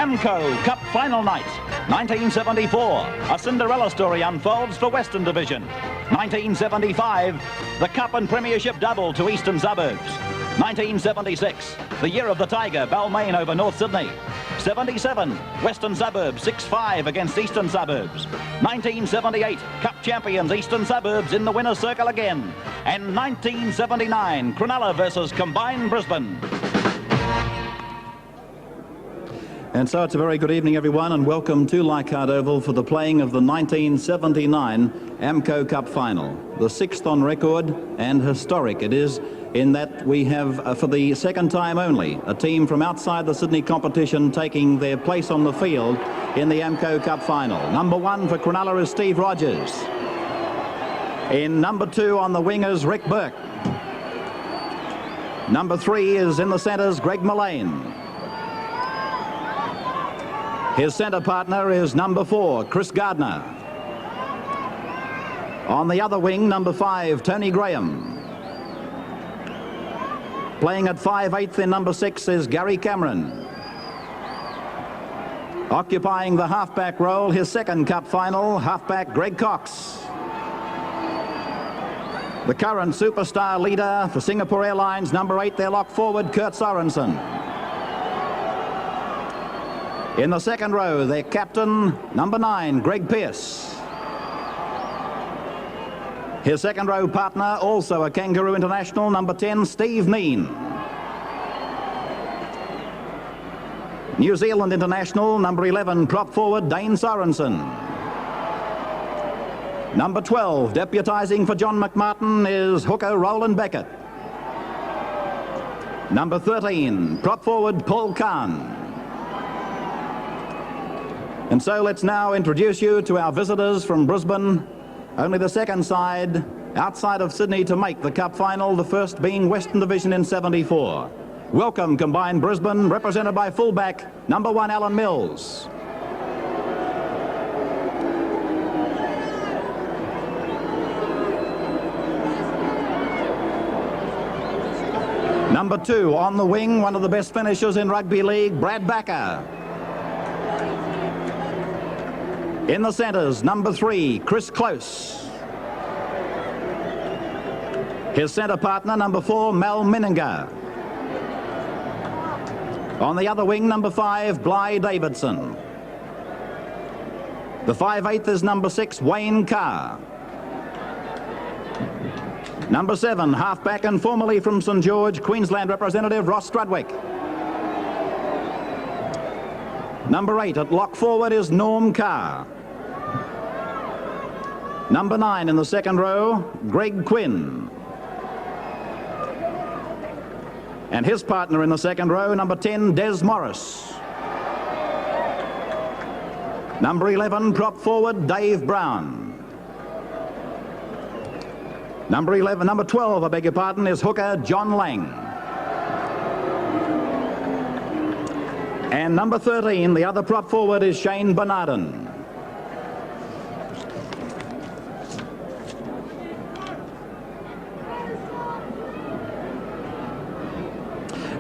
Amco Cup Final Night. 1974, a Cinderella story unfolds for Western Division. 1975, the Cup and Premiership double to Eastern Suburbs. 1976, the year of the Tiger, Balmain over North Sydney. 77, Western Suburbs 6-5 against Eastern Suburbs. 1978, Cup champions Eastern Suburbs in the winner's circle again. And 1979, Cronulla versus combined Brisbane. And so it's a very good evening, everyone, and welcome to Leichhardt Oval for the playing of the 1979 Amco Cup Final. The sixth on record, and historic it is, in that we have, for the second time only, a team from outside the Sydney competition taking their place on the field in the Amco Cup Final. Number one for Cronulla is Steve Rogers. In number two on the wingers, Rick Bourke. Number three is in the centres, Greg Mullane. His centre partner is number four, Chris Gardner. On the other wing, number five, Tony Graham. Playing at 5/8 in number six is Gary Cameron. Occupying the halfback role, his second cup final, halfback Greg Cox. The current superstar leader for Singapore Airlines, number 8, their lock forward, Kurt Sorensen. In the second row, their captain, number 9, Greg Pearce. His second row partner, also a Kangaroo international, number 10, Steve Kneen. New Zealand international, number 11, prop forward, Dane Sorensen. Number 12, deputising for John McMartin, is hooker Roland Beckett. Number 13, prop forward, Paul Carr. And so let's now introduce you to our visitors from Brisbane. Only the second side outside of Sydney to make the Cup Final, the first being Western Division in 74. Welcome, combined Brisbane, represented by fullback, number 1, Alan Mills. Number 2, on the wing, one of the best finishers in rugby league, Brad Backer. In the centres, number 3, Chris Close. His centre partner, number 4, Mal Meninga. On the other wing, number 5, Bligh Davidson. The 5/8 is number 6, Wayne Carr. Number 7, halfback and formerly from St George, Queensland representative, Ross Strudwick. Number 8 at lock forward is Norm Carr. Number 9 in the second row, Greg Quinn. And his partner in the second row, number 10, Des Morris. Number 11, prop forward, Dave Brown. Number 12, I beg your pardon, is hooker John Lang. And number 13, the other prop forward, is Shane Bernardin.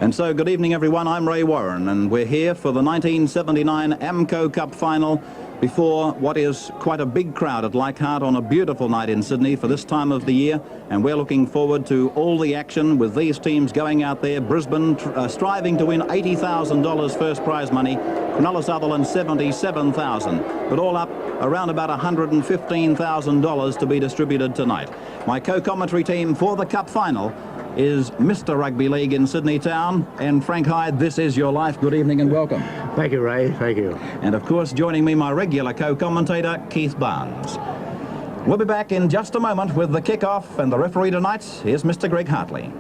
And so, good evening, everyone. I'm Ray Warren, and we're here for the 1979 Amco Cup Final before what is quite a big crowd at Leichhardt on a beautiful night in Sydney for this time of the year. And we're looking forward to all the action with these teams going out there. Brisbane striving to win $80,000 first prize money. Cronulla Sutherland $77,000. But all up around about $115,000 to be distributed tonight. My co-commentary team for the Cup Final is Mr. Rugby League in Sydney Town, and Frank Hyde, this is your life. Good evening and welcome. Thank you, Ray. Thank you. And of course, joining me, my regular co-commentator, Keith Barnes. We'll be back in just a moment with the kick-off, and the referee tonight is Mr. Greg Hartley.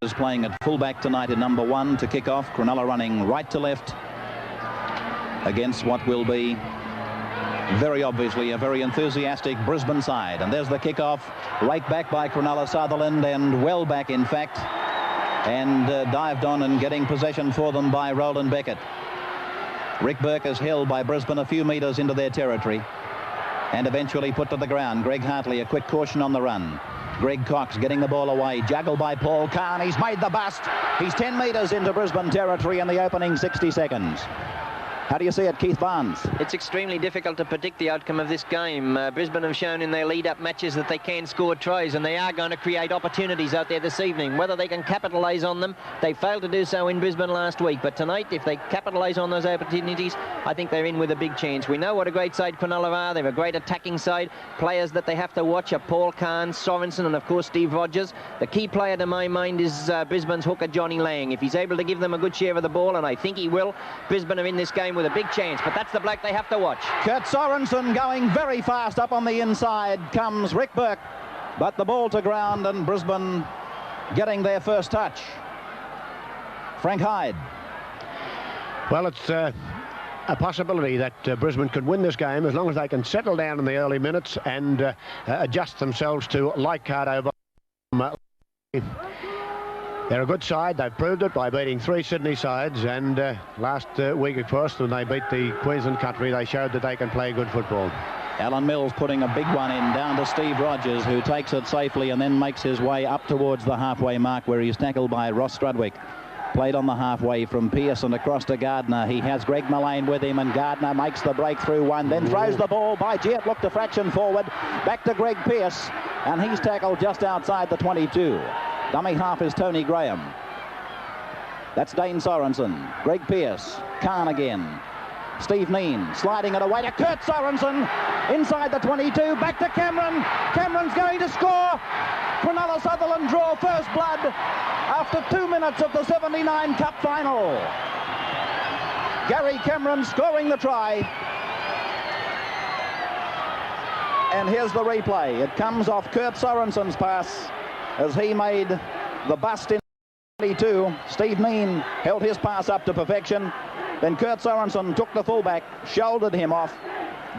Is playing at fullback tonight in number 1 to kick off. Cronulla running right to left against what will be very obviously a very enthusiastic Brisbane side. And there's the kickoff, right back by Cronulla Sutherland, and well back in fact, and dived on and getting possession for them by Roland Beckett. Rick Bourke is held by Brisbane a few metres into their territory and eventually put to the ground. Greg Hartley, a quick caution on the run. Greg Cox getting the ball away, juggled by Paul Carr. He's made the bust. He's 10 metres into Brisbane territory in the opening 60 seconds. How do you see it, Keith Barnes? It's extremely difficult to predict the outcome of this game. Brisbane have shown in their lead-up matches that they can score tries, and they are going to create opportunities out there this evening. Whether they can capitalise on them, they failed to do so in Brisbane last week. But tonight, if they capitalise on those opportunities, I think they're in with a big chance. We know what a great side Cronulla are. They're a great attacking side. Players that they have to watch are Paul Carr, Sorensen, and of course Steve Rogers. The key player to my mind is Brisbane's hooker Johnny Lang. If he's able to give them a good share of the ball, and I think he will, Brisbane are in this game with a big chance, but that's the bloke they have to watch. Kurt Sorensen going very fast up on the inside. Comes Rick Bourke, but the ball to ground and Brisbane getting their first touch. Frank Hyde. Well, it's a possibility that Brisbane could win this game as long as they can settle down in the early minutes and adjust themselves to light card over. They're a good side. They've proved it by beating 3 Sydney sides, and last week, of course, when they beat the Queensland country, they showed that they can play good football. Alan Mills putting a big one in down to Steve Rogers, who takes it safely and then makes his way up towards the halfway mark, where he's tackled by Ross Strudwick. Played on the halfway from Pearson across to Gardner. He has Greg Mullane with him, and Gardner makes the breakthrough one, then throws the ball by Jet, looked a fraction forward, back to Greg Pearce, and he's tackled just outside the 22. Dummy half is Tony Graham. That's Dane Sorensen. Greg Pearce. Carr again. Steve Kneen sliding it away to Kurt Sorensen. Inside the 22. Back to Cameron. Cameron's going to score. Cronulla Sutherland draw first blood after 2 minutes of the 79 Cup final. Gary Cameron scoring the try. And here's the replay. It comes off Kurt Sorensen's pass, as he made the bust in 22. Steve Kneen held his pass up to perfection. Then Kurt Sorensen took the fullback, shouldered him off.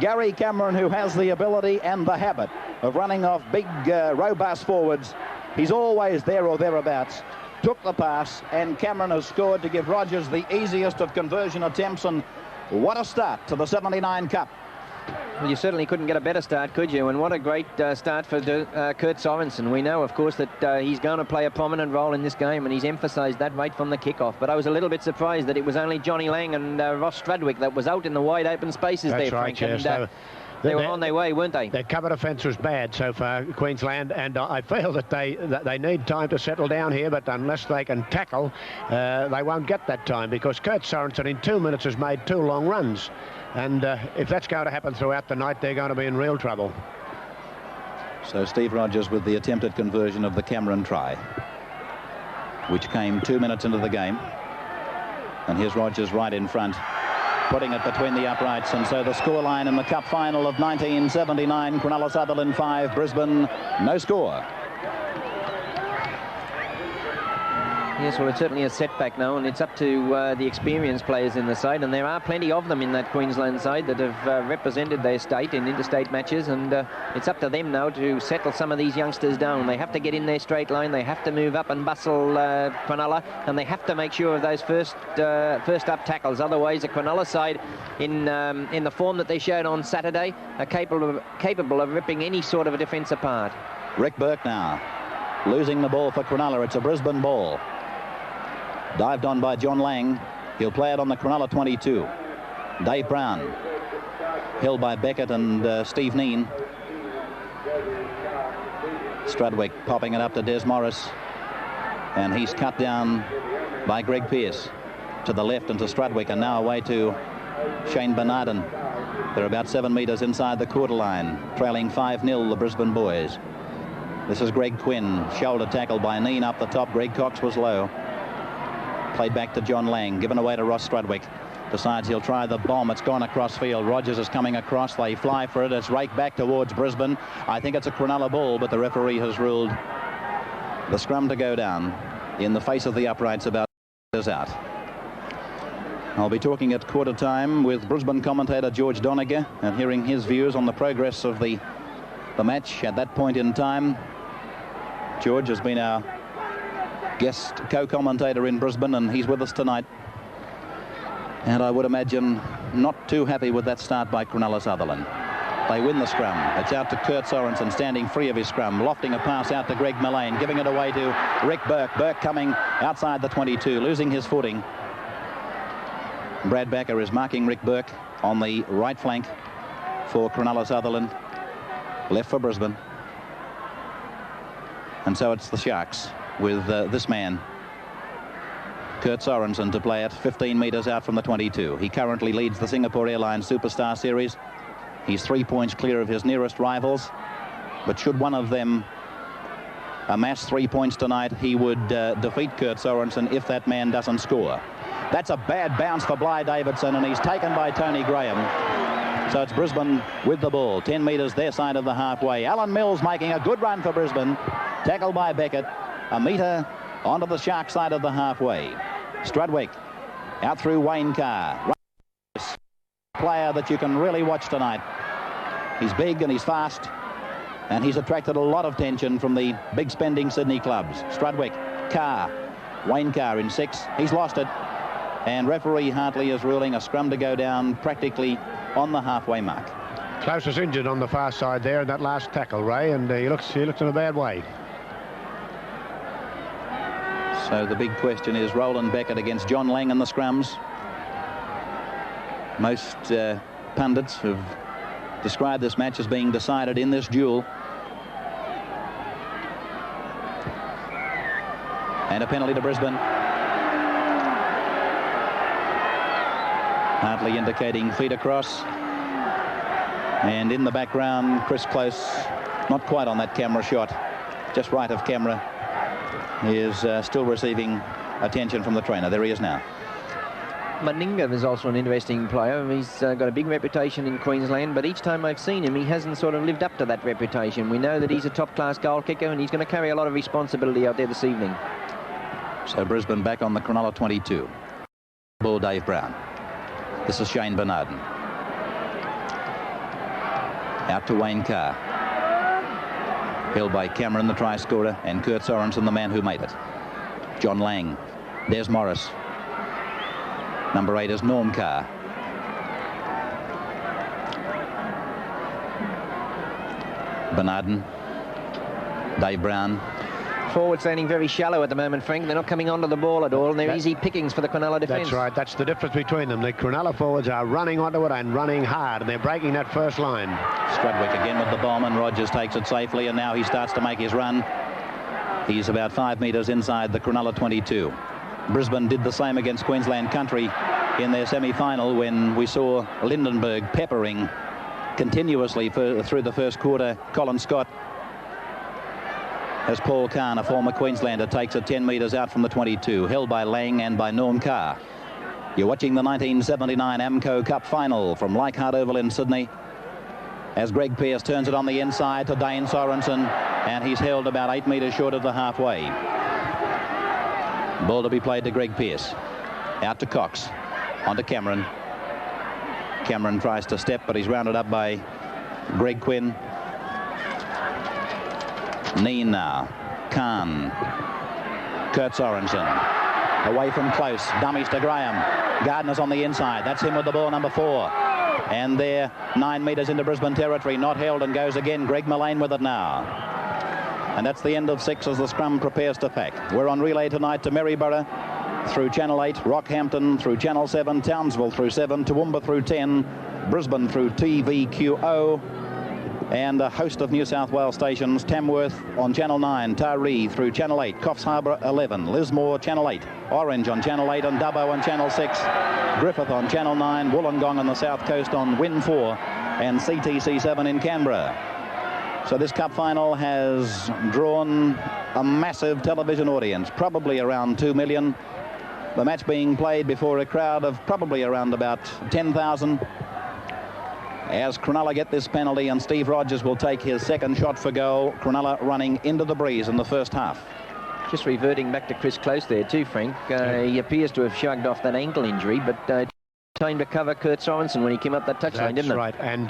Gary Cameron, who has the ability and the habit of running off big, robust forwards, he's always there or thereabouts, took the pass, and Cameron has scored to give Rogers the easiest of conversion attempts, and what a start to the 79 Cup. Well, you certainly couldn't get a better start, could you? And what a great start for Kurt Sorensen. We know, of course, that he's going to play a prominent role in this game, and he's emphasised that right from the kickoff. But I was a little bit surprised that it was only Johnny Lang and Ross Strudwick that was out in the wide open spaces. That's there, right, Frank. Yeah. And, they were on their way, weren't they? Their cover defence was bad so far, Queensland, and I feel that they need time to settle down here, but unless they can tackle, they won't get that time, because Kurt Sorensen in 2 minutes has made 2 long runs. And if that's going to happen throughout the night, they're going to be in real trouble. So Steve Rogers with the attempted conversion of the Cameron try, which came 2 minutes into the game. And here's Rogers right in front, putting it between the uprights. And so the scoreline in the Cup final of 1979, Cronulla Sutherland 5, Brisbane no score. Yes, well, it's certainly a setback now, and it's up to the experienced players in the side, and there are plenty of them in that Queensland side that have represented their state in interstate matches, and it's up to them now to settle some of these youngsters down. They have to get in their straight line, they have to move up and bustle Cronulla, and they have to make sure of those first up tackles. Otherwise, the Cronulla side, in the form that they showed on Saturday, are capable of ripping any sort of a defence apart. Rick Bourke now losing the ball for Cronulla. It's a Brisbane ball. Dived on by John Lang. He'll play it on the Cronulla 22. Dave Brown. Held by Beckett and Steve Kneen. Strudwick popping it up to Des Morris. And he's cut down by Greg Pearce. To the left and to Strudwick, and now away to Shane Bernardin. They're about 7 metres inside the quarter line, trailing 5-0 the Brisbane boys. This is Greg Quinn, shoulder tackle by Kneen up the top. Greg Cox was low. Played back to John Lang, given away to Ross Strudwick. Decides he'll try the bomb. It's gone across field. Rogers is coming across. They fly for it. It's raked back towards Brisbane. I think it's a Cronulla ball, but the referee has ruled the scrum to go down in the face of the uprights. About is out. I'll be talking at quarter time with Brisbane commentator George Doniger and hearing his views on the progress of the match at that point in time. George has been our guest co-commentator in Brisbane, and he's with us tonight. And I would imagine not too happy with that start by Cronulla Sutherland. They win the scrum. It's out to Kurt Sorensen, standing free of his scrum, lofting a pass out to Greg Mullane, giving it away to Rick Bourke. Bourke coming outside the 22, losing his footing. Brad Backer is marking Rick Bourke on the right flank for Cronulla Sutherland, left for Brisbane. And so it's the Sharks with this man, Kurt Sorensen, to play it 15 metres out from the 22. He currently leads the Singapore Airlines Superstar Series. He's 3 points clear of his nearest rivals, but should one of them amass 3 points tonight, he would defeat Kurt Sorensen if that man doesn't score. That's a bad bounce for Bligh Davidson, and he's taken by Tony Graham. So it's Brisbane with the ball, 10 metres their side of the halfway. Alan Mills making a good run for Brisbane, tackled by Beckett, a metre onto the Shark side of the halfway. Strudwick out through Wayne Carr. Player that you can really watch tonight. He's big and he's fast, and he's attracted a lot of attention from the big spending Sydney clubs. Strudwick, Carr, Wayne Carr in 6. He's lost it, and referee Hartley is ruling a scrum to go down practically on the halfway mark. Klaus is injured on the far side there in that last tackle, Ray, and he looks in a bad way. So the big question is Roland Beckett against John Lang in the scrums. Most pundits have described this match as being decided in this duel. And a penalty to Brisbane. Hartley indicating feet across. And in the background, Chris Close, not quite on that camera shot, just right of camera, is still receiving attention from the trainer. There he is now. Meninga is also an interesting player. He's got a big reputation in Queensland, but each time I've seen him, he hasn't sort of lived up to that reputation. We know that he's a top-class goal kicker, and he's going to carry a lot of responsibility out there this evening. So Brisbane back on the Cronulla 22. Ball Dave Brown. This is Shane Bernardin. Out to Wayne Carr. Held by Cameron, the try scorer, and Kurt Sorensen, the man who made it. John Lang. Des Morris. Number 8 is Norm Carr. Bernardin. Dave Brown. Forward standing very shallow at the moment, Frank. They're not coming onto the ball at all, and they're easy pickings for the Cronulla defence. That's right. That's the difference between them. The Cronulla forwards are running onto it and running hard, and they're breaking that first line. Strudwick again with the bomb, and Rogers takes it safely, and now he starts to make his run. He's about 5 metres inside the Cronulla 22. Brisbane did the same against Queensland Country in their semi-final when we saw Lindenberg peppering continuously through the first quarter. Colin Scott, as Paul Kahn, a former Queenslander, takes it 10 metres out from the 22, held by Lang and by Norm Carr. You're watching the 1979 Amco Cup final from Leichhardt Oval in Sydney, as Greg Pearce turns it on the inside to Dane Sorensen, and he's held about 8 metres short of the halfway. Ball to be played to Greg Pearce. Out to Cox. On to Cameron. Cameron tries to step, but he's rounded up by Greg Quinn. Kneen now. Kahn. Kurt Sorensen. Away from Close. Dummies to Graham. Gardner's on the inside. That's him with the ball, number 4. And they're 9 metres into Brisbane territory. Not held, and goes again. Greg Mullane with it now. And that's the end of 6 as the scrum prepares to pack. We're on relay tonight to Maryborough through Channel 8, Rockhampton through Channel 7, Townsville through 7, Toowoomba through 10, Brisbane through TVQO, and a host of New South Wales stations. Tamworth on Channel 9, Taree through Channel 8, Coffs Harbour 11, Lismore Channel 8, Orange on Channel 8 and Dubbo on Channel 6, Griffith on Channel 9, Wollongong on the South Coast on Win 4, and CTC 7 in Canberra. So this cup final has drawn a massive television audience, probably around 2 million. The match being played before a crowd of probably around about 10,000. As Cronulla get this penalty, and Steve Rogers will take his second shot for goal. Cronulla running into the breeze in the first half. Just reverting back to Chris Close there too, Frank. He appears to have shrugged off that ankle injury, but time to cover Kurt Sorensen when he came up that touchline, didn't it? That's right. And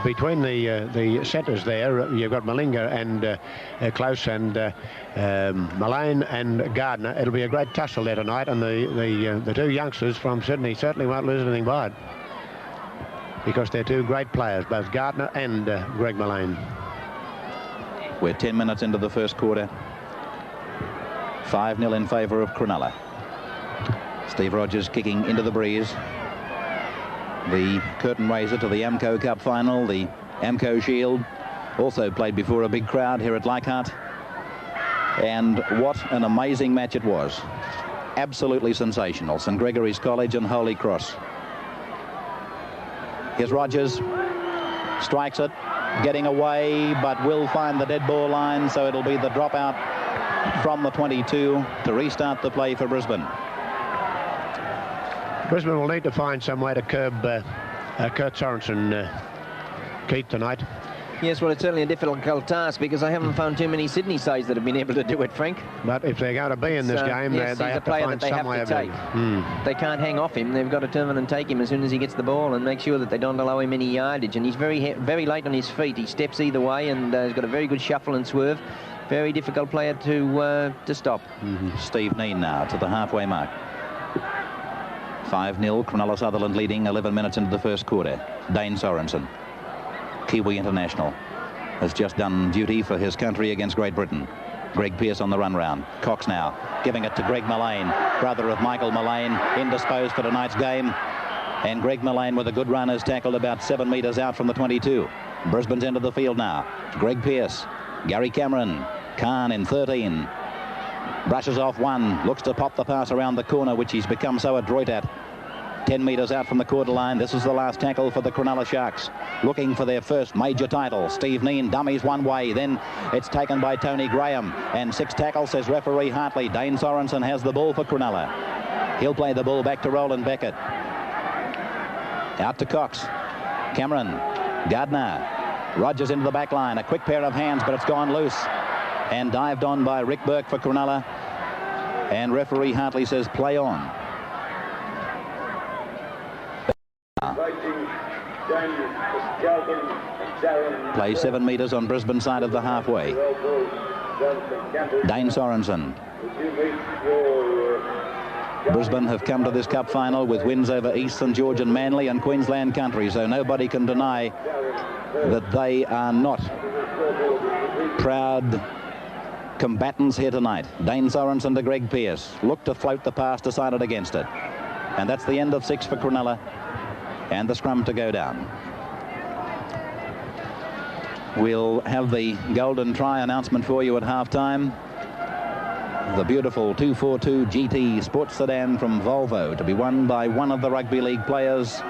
between the centres there, you've got Meninga and Klaus and Mullane and Gardner. It'll be a great tussle there tonight, and the two youngsters from Sydney certainly won't lose anything by it. because they're two great players, both Gardner and Greg Mullane. We're 10 minutes into the first quarter. 5-0 in favour of Cronulla. Steve Rogers kicking into the breeze. The curtain raiser to the Amco Cup final, the Amco Shield, also played before a big crowd here at Leichhardt. And what an amazing match it was. Absolutely sensational. St Gregory's College and Holy Cross. Here's Rogers. Strikes it. Getting away, but will find the dead ball line, so it'll be the dropout from the 22 to restart the play for Brisbane. Brisbane will need to find some way to curb Kurt Sorensen, Keith, tonight. Yes, well, it's certainly a difficult task because I haven't found too many Sydney sides that have been able to do it, Frank. But if they're going to be in this game, yes, they have to find some way of doing it. They can't hang off him. They've got to turn and take him as soon as he gets the ball and make sure that they don't allow him any yardage. And he's very light on his feet. He steps either way and he's got a very good shuffle and swerve. Very difficult player to stop. Steve Kneen now to the halfway mark. 5-0, Cronulla Sutherland leading 11 minutes into the first quarter. Dane Sorensen, Kiwi international, has just done duty for his country against Great Britain. Greg Pearce on the run round. Cox now giving it to Greg Mullane, brother of Michael Mullane, indisposed for tonight's game. And Greg Mullane with a good run is tackled about 7 metres out from the 22. Brisbane's end of the field now. Greg Pearce, Gary Cameron, Carr in 13. Brushes off one, looks to pop the pass around the corner, which he's become so adroit at. 10 metres out from the quarter line. This is the last tackle for the Cronulla Sharks, looking for their first major title. Steve Kneen dummies one way, then it's taken by Tony Graham, and 6 tackles, says referee Hartley. Dane Sorensen has the ball for Cronulla. He'll play the ball back to Roland Beckett. Out to Cox. Cameron, Gardner, Rogers into the back line. A quick pair of hands, but it's gone loose and dived on by Rick Bourke for Cronulla, and referee Hartley says play on. Play 7 metres on Brisbane side of the halfway. Dane Sorensen. Brisbane have come to this cup final with wins over East St George and Manly and Queensland country, so nobody can deny that they are not proud combatants here tonight. Dane Sorensen to Greg Pearce. Looked to float the pass, decided against it. And that's the end of 6 for Cronulla, and the scrum to go down. We'll have the golden try announcement for you at half-time. The beautiful 242 GT sports sedan from Volvo, to be won by one of the rugby league players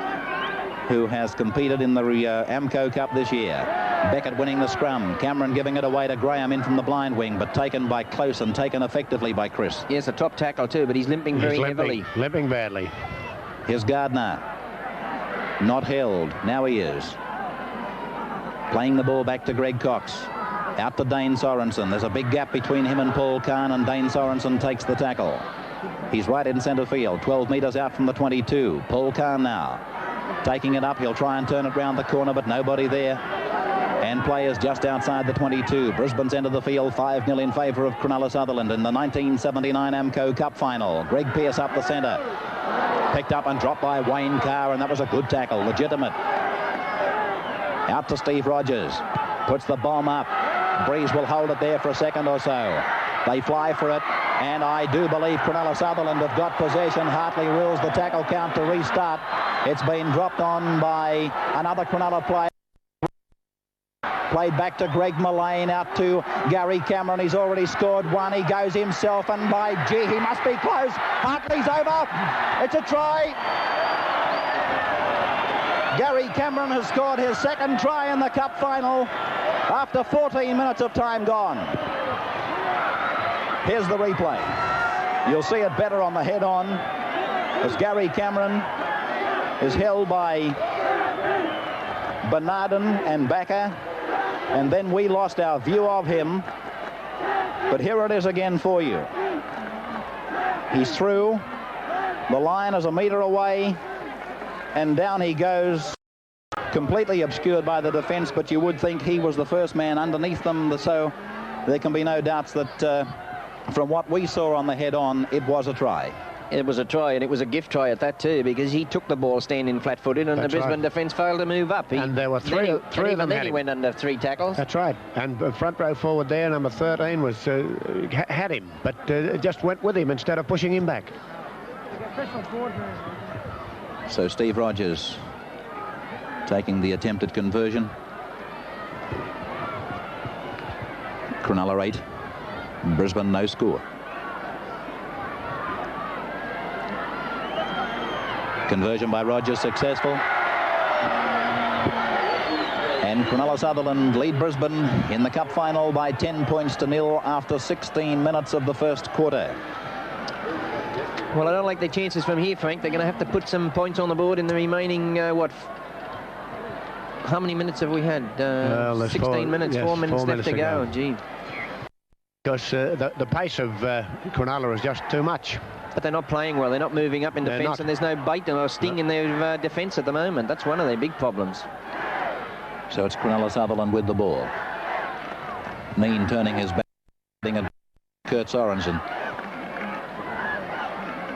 who has competed in the Amco Cup this year. Beckett winning the scrum. Cameron giving it away to Graham in from the blind wing, but taken by close and taken effectively by Chris. Yes, a top tackle too, but he's limping very heavily. Limping badly. Here's Gardner. Not held. Now he is. Playing the ball back to Greg Cox. Out to Dane Sorensen. There's a big gap between him and Paul Kahn, and Dane Sorensen takes the tackle. He's right in centre field, 12 metres out from the 22. Paul Kahn now taking it up. He'll try and turn it round the corner, but nobody there. And players just outside the 22. Brisbane's end of the field, 5-0 in favour of Cronulla Sutherland in the 1979 Amco Cup final. Greg Pearce up the centre. Picked up and dropped by Wayne Carr, and that was a good tackle, legitimate. Out to Steve Rogers. Puts the bomb up. Breeze will hold it there for a second or so. They fly for it, and I do believe Cronulla Sutherland have got possession. Hartley rules the tackle count to restart. It's been dropped on by another Cronulla player. Played back to Greg Mullane, out to Gary Cameron. He's already scored one. He goes himself, and by gee, he must be close. Hartley's over. It's a try. Gary Cameron has scored his second try in the cup final after 14 minutes of time gone. Here's the replay. You'll see it better on the head-on as Gary Cameron is held by Bernardin and Backer, and then we lost our view of him. But here it is again for you. He's through. The line is a metre away, and down he goes, completely obscured by the defence, but you would think he was the first man underneath them, so there can be no doubts that from what we saw on the head-on, it was a try. It was a try, and it was a gift try at that too, because he took the ball standing flat-footed, and the Brisbane defence failed to move up. And there were three of them. Then he went under 3 tackles. That's right. And front row forward there, number 13 was had him, but just went with him instead of pushing him back. So Steve Rogers taking the attempted conversion. Cronulla 8, Brisbane no score. Conversion by Rogers successful. And Cronulla Sutherland lead Brisbane in the cup final by 10 points to 0 after 16 minutes of the first quarter. Well, I don't like the chances from here, Frank. They're going to have to put some points on the board in the remaining, how many minutes have we had? 16 minutes, yes, 4 minutes left to go. Gee. Because the pace of Cronulla is just too much. But they're not playing well. They're not moving up in defence, and there's no bite or sting in their defence at the moment. That's one of their big problems. So it's Cronulla Sutherland with the ball. Kneen turning his back at Kurt Sorensen.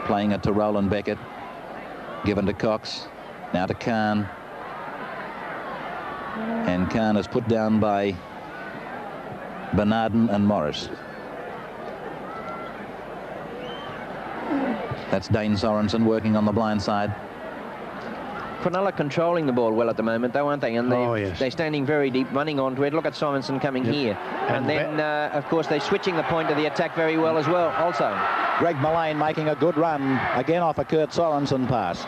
Playing it to Roland Beckett. Given to Cox. Now to Carr. And Carr is put down by Bernardin and Morris. That's Dane Sorensen working on the blind side. Cronulla controlling the ball well at the moment, though, aren't they? And they're standing very deep, running onto it. Look at Sorensen coming here. And then, of course, they're switching the point of the attack very well as well, also. Greg Mullane making a good run, again off a Kurt Sorensen pass.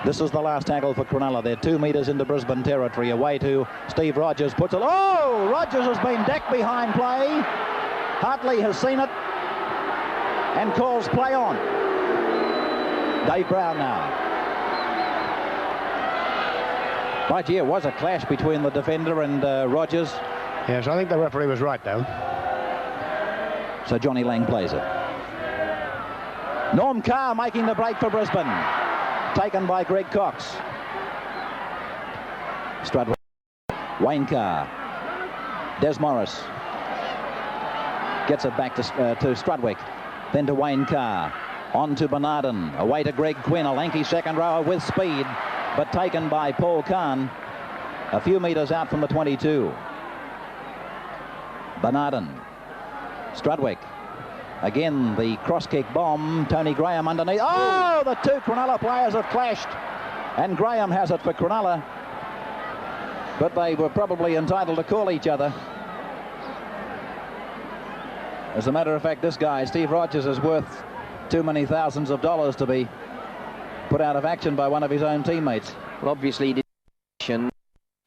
This is the last tackle for Cronulla. They're 2 metres into Brisbane territory, away to Steve Rogers. Puts it. Oh! Rogers has been decked behind play. Hartley has seen it and calls play on. Dave Brown now. Right here was a clash between the defender and Rogers. Yes, I think the referee was right, though. So Johnny Lang plays it. Norm Carr making the break for Brisbane. Taken by Greg Cox. Strudwick. Wayne Carr. Des Morris. Gets it back to Strudwick. Then to Wayne Carr. On to Bernardin. Away to Greg Quinn. A lanky second rower with speed, but taken by Paul Kahn. A few metres out from the 22. Bernardin. Strudwick. Again, the cross-kick bomb. Tony Graham underneath. Oh, the two Cronulla players have clashed. And Graham has it for Cronulla. But they were probably entitled to call each other. As a matter of fact, this guy, Steve Rogers, is worth too many thousands of dollars to be put out of action by one of his own teammates. Well, obviously,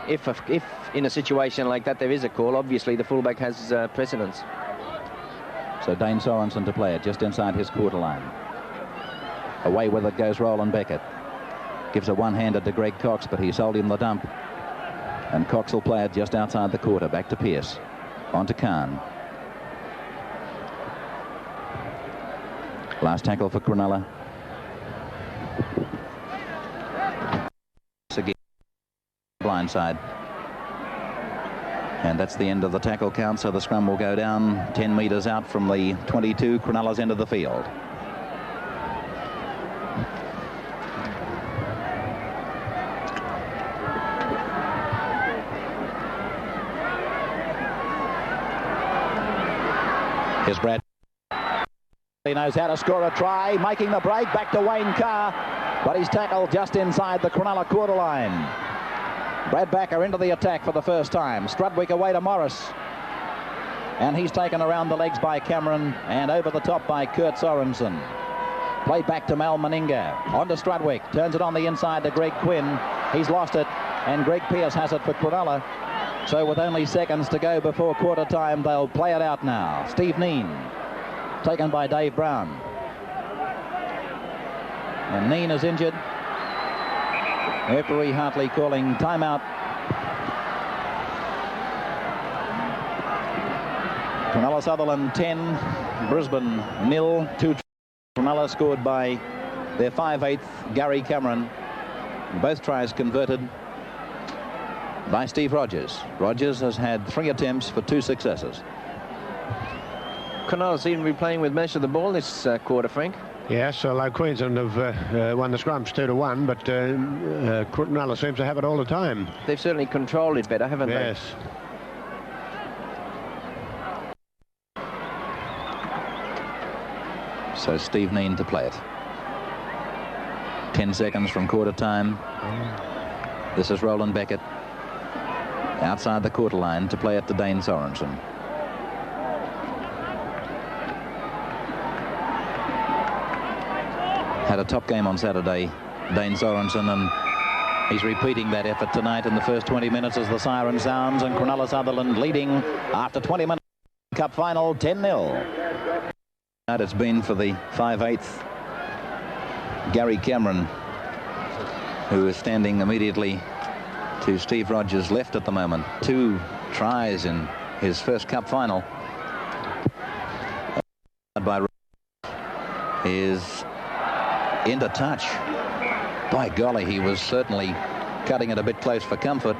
if in a situation like that there is a call, obviously the fullback has precedence. So Dane Sorensen to play it just inside his quarter line. Away with it goes Roland Beckett. Gives a one-handed to Greg Cox, but he sold him the dump. And Cox will play it just outside the quarter. Back to Pearce. On to Kahn. Last tackle for Cronulla. Again, blind side. And that's the end of the tackle count, so the scrum will go down 10 metres out from the 22, Cronulla's end of the field. Here's Brad. He knows how to score a try, making the break, back to Wayne Carr, but he's tackled just inside the Cronulla quarter line. Brad Backer into the attack for the first time. Strudwick away to Morris. And he's taken around the legs by Cameron and over the top by Kurt Sorensen. Play back to Mal Meninga. On to Strudwick. Turns it on the inside to Greg Quinn. He's lost it. And Greg Pearce has it for Cronulla. So with only seconds to go before quarter time, they'll play it out now. Steve Kneen. Taken by Dave Brown. And Kneen is injured. Referee Hartley calling timeout. Cronulla Sutherland 10, Brisbane 0. 2 Cronulla scored by their 5/8 Gary Cameron. Both tries converted by Steve Rogers. Rogers has had 3 attempts for 2 successes. Cronulla seem to be playing with most of the ball this quarter, Frank. Yes, although Queensland have won the scrums 2-1, but Cronulla seems to have it all the time. They've certainly controlled it better, haven't they? Yes. So Steve Kneen to play it. 10 seconds from quarter time. This is Roland Beckett outside the quarter line to play it to Dane Sorensen. Had a top game on Saturday, Dane Sorensen, and he's repeating that effort tonight in the first 20 minutes as the siren sounds, and Cronulla Sutherland leading after 20 minutes. Cup final 10-0. It's been for the 5/8 Gary Cameron, who is standing immediately to Steve Rogers' left at the moment. 2 tries in his first cup final. By is into touch. By golly, he was certainly cutting it a bit close for comfort.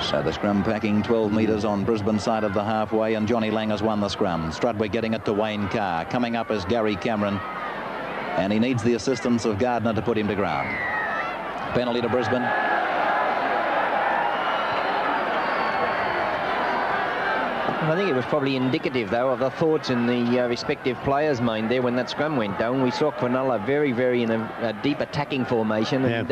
So the scrum packing 12 metres on Brisbane side of the halfway, and Johnny Lang has won the scrum. Strudwick getting it to Wayne Carr. Coming up is Gary Cameron, and he needs the assistance of Gardner to put him to ground. Penalty to Brisbane. I think it was probably indicative, though, of the thoughts in the respective players' mind there when that scrum went down. We saw Cronulla very, very in a deep attacking formation, and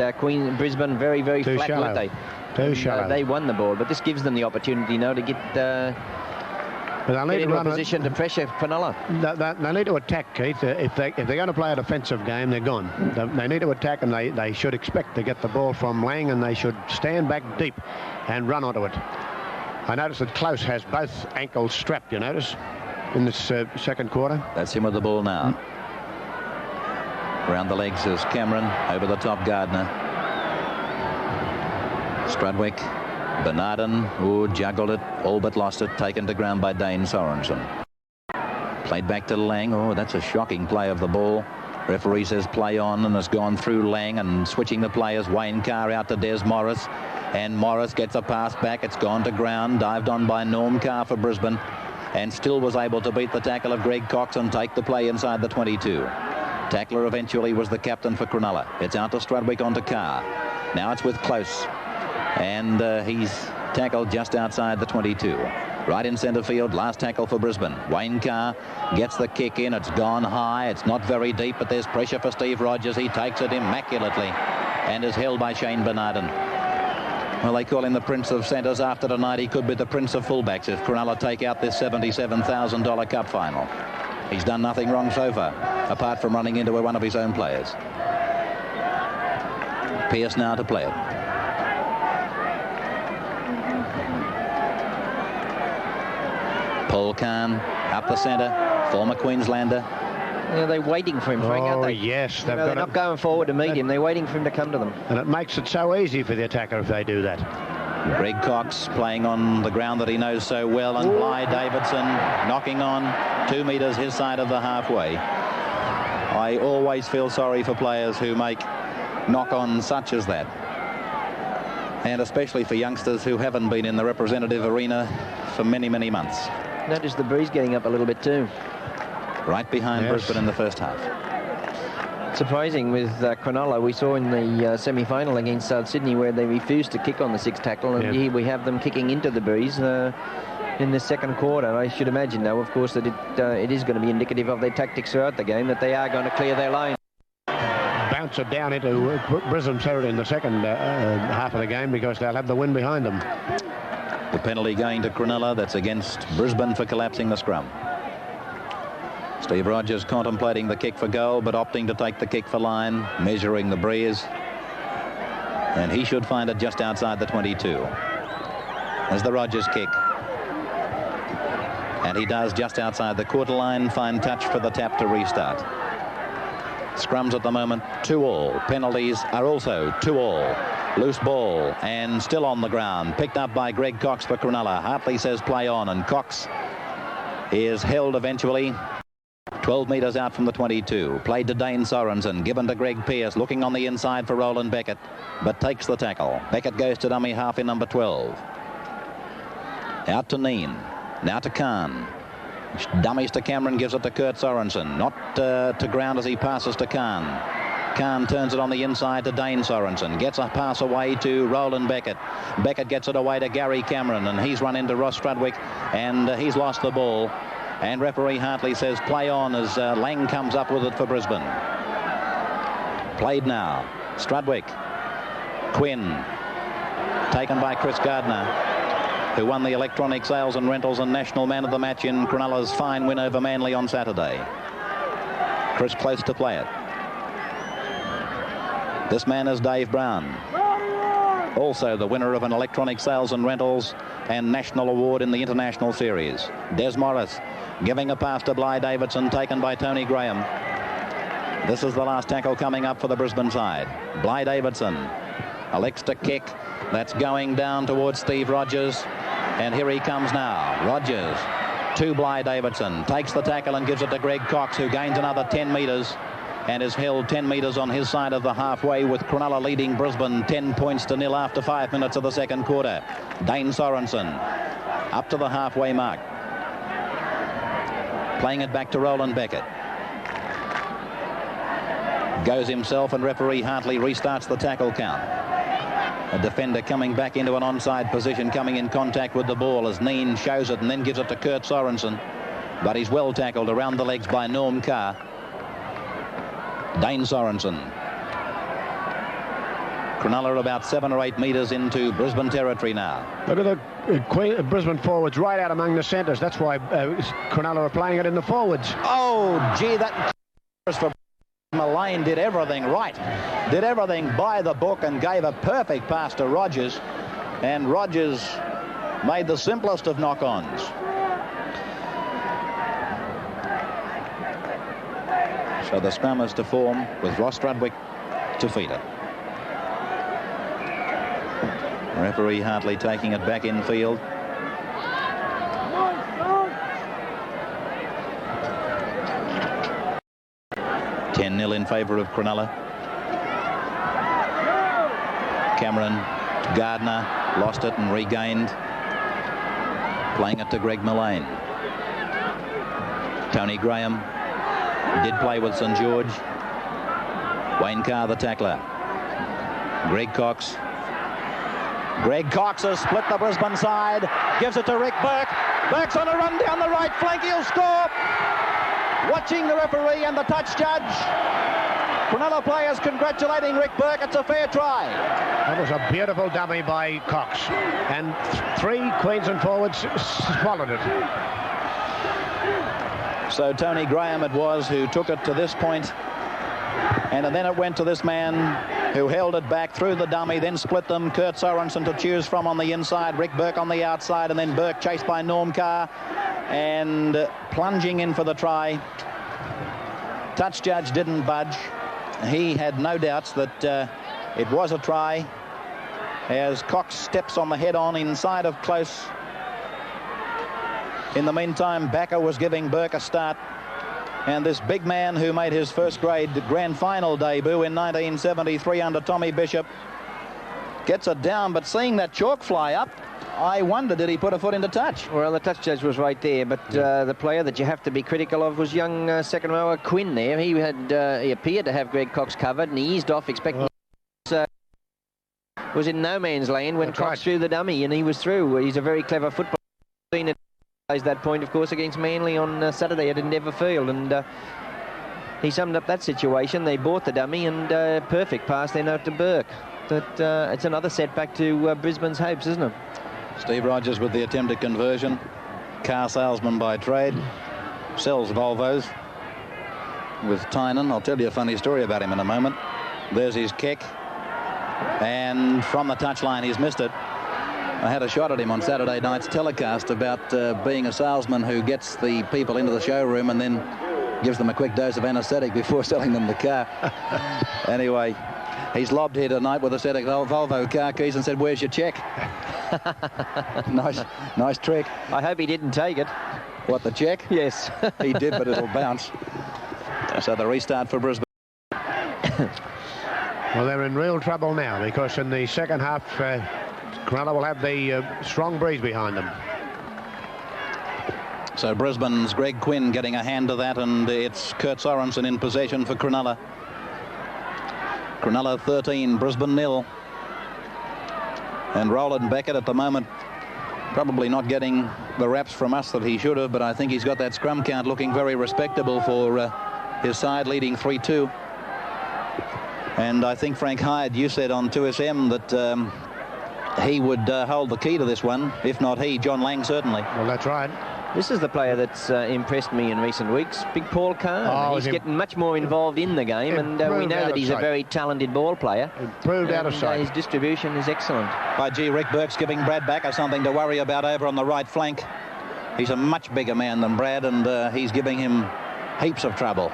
Brisbane very, very Too flat, shallow. weren't they? Too shallow. They won the ball, but this gives them the opportunity now to get into a position to pressure Cronulla. They need to attack, Keith. If they're going to play a defensive game, they're gone. They need to attack, and they should expect to get the ball from Lang, and they should stand back deep and run onto it. I noticed that Close has both ankles strapped, you notice, in this second quarter. That's him with the ball now. Around the legs is Cameron. Over the top, Gardner. Strudwick. Bernardin, who juggled it, all but lost it, taken to ground by Dane Sorensen. Played back to Lang. Oh, that's a shocking play of the ball. Referee says play on, and has gone through Lang, and switching the players. Wayne Carr out to Des Morris, and Morris gets a pass back. It's gone to ground, dived on by Norm Carr for Brisbane, and still was able to beat the tackle of Greg Cox and take the play inside the 22. Tackler eventually was the captain for Cronulla. It's out to Strudwick onto Carr. Now it's with Close, and he's tackled just outside the 22. Right in centre field, last tackle for Brisbane. Wayne Carr gets the kick in. It's gone high. It's not very deep, but there's pressure for Steve Rogers. He takes it immaculately and is held by Shane Bernardin. Well, they call him the Prince of Centres. After tonight, he could be the Prince of Fullbacks if Cronulla take out this $77,000 cup final. He's done nothing wrong so far, apart from running into one of his own players. Pearce now to play it. Paul Kahn up the centre, former Queenslander. Yeah, they're waiting for him, Frank, aren't they? Yes. They're not going forward to meet him. They're waiting for him to come to them. And it makes it so easy for the attacker if they do that. Greg Cox playing on the ground that he knows so well, and Bligh Davidson knocking on 2 metres his side of the halfway. I always feel sorry for players who make knock-ons such as that, and especially for youngsters who haven't been in the representative arena for many, many months. Notice the breeze getting up a little bit too. Right behind Brisbane in the first half. Surprising with Cronulla. We saw in the semi-final against South Sydney where they refused to kick on the sixth tackle, and here we have them kicking into the breeze in the second quarter. I should imagine, though, of course, that it is going to be indicative of their tactics throughout the game, that they are going to clear their line. Bounce it down into Brisbane territory in the second half of the game, because they'll have the wind behind them. The penalty going to Cronulla. That's against Brisbane for collapsing the scrum. Steve Rogers contemplating the kick for goal, but opting to take the kick for line, measuring the breeze. And he should find it just outside the 22. There's the Rogers kick. And he does just outside the quarter line. Fine touch for the tap to restart. Scrums at the moment 2-all. Penalties are also 2-all. Loose ball and still on the ground. Picked up by Greg Cox for Cronulla. Hartley says play on, and Cox is held eventually 12 metres out from the 22. Played to Dane Sorensen, given to Greg Pearce, looking on the inside for Roland Beckett, but takes the tackle. Beckett goes to dummy half in number 12. Out to Kneen. Now to Kahn. Dummies to Cameron, gives it to Kurt Sorensen. Not to ground as he passes to Carr. Carr turns it on the inside to Dane Sorensen. Gets a pass away to Roland Beckett. Beckett gets it away to Gary Cameron, and he's run into Ross Strudwick, and he's lost the ball. And referee Hartley says play on as Lang comes up with it for Brisbane. Played now. Strudwick. Quinn. Taken by Chris Gardner, who won the electronic sales and rentals and national man of the match in Cronulla's fine win over Manly on Saturday. Chris close to play it. This man is Dave Brown, also the winner of an electronic sales and rentals and national award in the international series. Des Morris giving a pass to Bligh Davidson, taken by Tony Graham. This is the last tackle coming up for the Brisbane side. Bligh Davidson elects to kick. That's going down towards Steve Rogers, and here he comes now. Rogers to Bligh Davidson, takes the tackle and gives it to Greg Cox, who gains another 10 metres and is held 10 metres on his side of the halfway, with Cronulla leading Brisbane 10 points to nil after 5 minutes of the second quarter. Dane Sorensen up to the halfway mark, playing it back to Roland Beckett. Goes himself, and referee Hartley restarts the tackle count. A defender coming back into an onside position, coming in contact with the ball as Kneen shows it and then gives it to Kurt Sorensen. But he's well tackled around the legs by Norm Carr. Dane Sorensen. Cronulla about 7 or 8 metres into Brisbane territory now. Look at the Brisbane forwards right out among the centres. That's why Cronulla are playing it in the forwards. Oh, gee, that for Mullane did everything right. Did everything by the book and gave a perfect pass to Rogers. And Rogers made the simplest of knock-ons. So the scrum is to form with Ross Strudwick to feed it. Referee Hartley taking it back in field. Nil in favour of Cronulla. Cameron, Gardner, lost it and regained. Playing it to Greg Mullane. Tony Graham did play with St George. Wayne Carr the tackler. Greg Cox. Greg Cox has split the Brisbane side. Gives it to Rick Bourke. Bourke's on a run down the right flank. He'll score. Watching the referee and the touch judge. Cronulla players congratulating Rick Bourke. It's a fair try. That was a beautiful dummy by Cox. And 3 Queensland forwards swallowed it. So Tony Graham it was who took it to this point. And then it went to this man who held it back through the dummy, then split them. Kurt Sorensen to choose from on the inside. Rick Bourke on the outside, and then Bourke chased by Norm Carr. And plunging in for the try. Touch judge didn't budge. He had no doubts that it was a try as Cox steps on the head-on inside of close. In the meantime, Backer was giving Bourke a start. And this big man who made his first grade grand final debut in 1973 under Tommy Bishop gets it down, but seeing that chalk fly up, I wonder, did he put a foot into touch? Well, the touch judge was right there, but the player that you have to be critical of was young second rower Quinn there. He appeared to have Greg Cox covered, and he eased off expecting was in no man's land when Cox threw the dummy, and he was through. He's a very clever footballer. Seen it that point, of course, against Manly on Saturday at Endeavour Field, and he summed up that situation. They bought the dummy, and perfect pass then out to Bourke. But it's another setback to Brisbane's hopes, isn't it? Steve Rogers with the attempted conversion. Car salesman by trade. Sells Volvos with Tynan. I'll tell you a funny story about him in a moment. There's his kick. And from the touchline, he's missed it. I had a shot at him on Saturday night's telecast about being a salesman who gets the people into the showroom and then gives them a quick dose of anaesthetic before selling them the car. Anyway, he's lobbed here tonight with a set of Volvo car keys and said, "Where's your check?" Nice trick. I hope he didn't take it. What, the check? Yes. He did, but it'll bounce. So the restart for Brisbane. Well, they're in real trouble now, because in the second half, Cronulla will have the strong breeze behind them. So Brisbane's Greg Quinn getting a hand to that, and it's Kurt Sorensen in possession for Cronulla. Cronulla 13, Brisbane 0. And Roland Beckett at the moment probably not getting the raps from us that he should have, but I think he's got that scrum count looking very respectable for his side, leading 3-2. And I think, Frank Hyde, you said on 2SM that he would hold the key to this one. If not he, John Lang certainly. Well, that's right. This is the player that's impressed me in recent weeks, Big Paul Carr. He's getting much more involved in the game, and we know that he's a very talented ball player. Improved out of sight. His distribution is excellent. By gee, Rick Bourke's giving Brad Backer something to worry about over on the right flank. He's a much bigger man than Brad, and he's giving him heaps of trouble.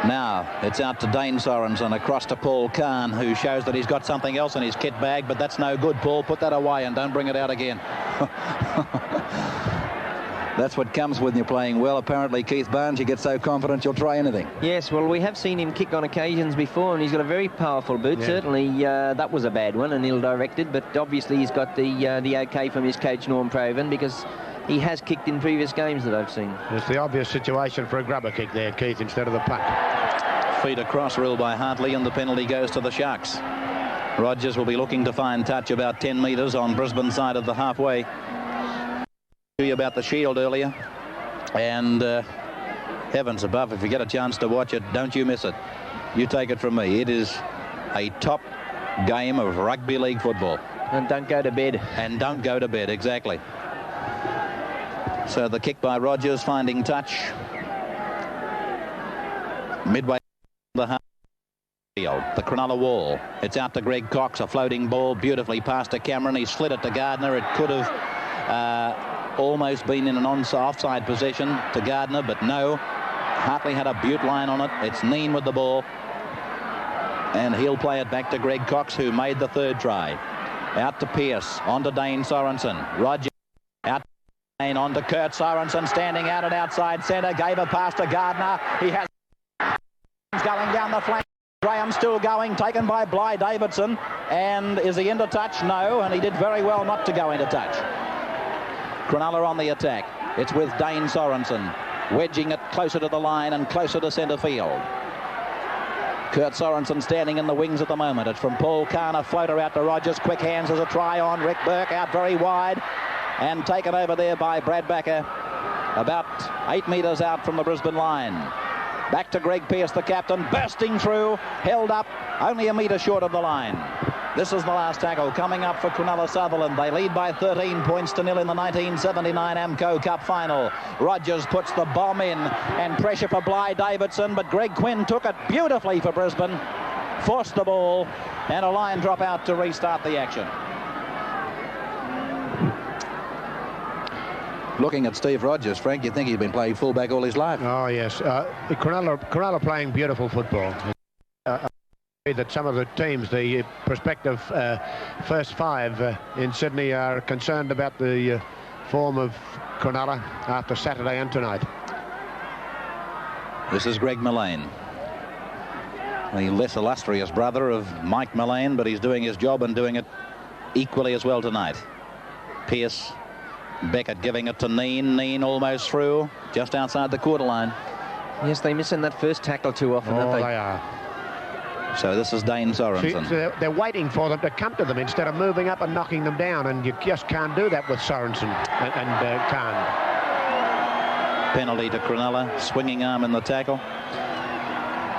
Now it's out to Dane Sorensen, across to Paul Carr, who shows that he's got something else in his kit bag, but that's no good, Paul. Put that away and don't bring it out again. That's what comes when you're playing well. Apparently, Keith Barnes, you get so confident you'll try anything. Yes, well, we have seen him kick on occasions before, and he's got a very powerful boot. Yeah. Certainly, that was a bad one and ill-directed, but obviously he's got the OK from his coach, Norm Proven, because he has kicked in previous games that I've seen. It's the obvious situation for a grubber kick there, Keith, instead of the punt. Feet across, ruled by Hartley, and the penalty goes to the Sharks. Rogers will be looking to find touch about 10 metres on Brisbane side of the halfway. You about the Shield earlier, and heavens above, if you get a chance to watch it, don't you miss it. You take it from me, it is a top game of rugby league football. And don't go to bed. And don't go to bed, exactly. So the kick by Rogers, finding touch midway the half field, the Cronulla wall. It's out to Greg Cox, a floating ball beautifully past to Cameron. He's slid it to Gardner. It could have almost been in an offside position to Gardner, but no. Hartley had a butte line on it. It's Kneen with the ball, and he'll play it back to Greg Cox, who made the third try. Out to Pearce, on to Dane Sorensen. Roger out to Dane, on to Kurt Sorensen, standing out at outside centre, gave a pass to Gardner. He has going down the flank. Graham still going, taken by Bligh Davidson, and is he into touch? No, and he did very well not to go into touch. Cronulla on the attack. It's with Dane Sorensen, wedging it closer to the line and closer to centre field. Kurt Sorensen standing in the wings at the moment. It's from Paul Carr, a floater out to Rogers. Quick hands as a try on. Rick Bourke out very wide and taken over there by Brad Backer, about 8 metres out from the Brisbane line. Back to Greg Pearce, the captain, bursting through, held up only a metre short of the line. This is the last tackle coming up for Cronulla Sutherland. They lead by 13 points to nil in the 1979 Amco Cup final. Rogers puts the bomb in and pressure for Bligh Davidson, but Greg Quinn took it beautifully for Brisbane, forced the ball, and a line drop out to restart the action. Looking at Steve Rogers, Frank, you think he's been playing fullback all his life? Oh, yes. Cronulla playing beautiful football. That some of the teams, the prospective first five in Sydney, are concerned about the form of Cronulla after Saturday and tonight. This is Greg Mullane, the less illustrious brother of Mike Mullane, but he's doing his job and doing it equally as well tonight. Pearce, Beckett giving it to Kneen. Kneen almost through, just outside the quarter line. Yes, they're missing that first tackle too often, aren't they? They are. So this is Dane Sorensen. They're waiting for them to come to them instead of moving up and knocking them down, and you just can't do that with Sorensen and Carr. Penalty to Cronulla, swinging arm in the tackle.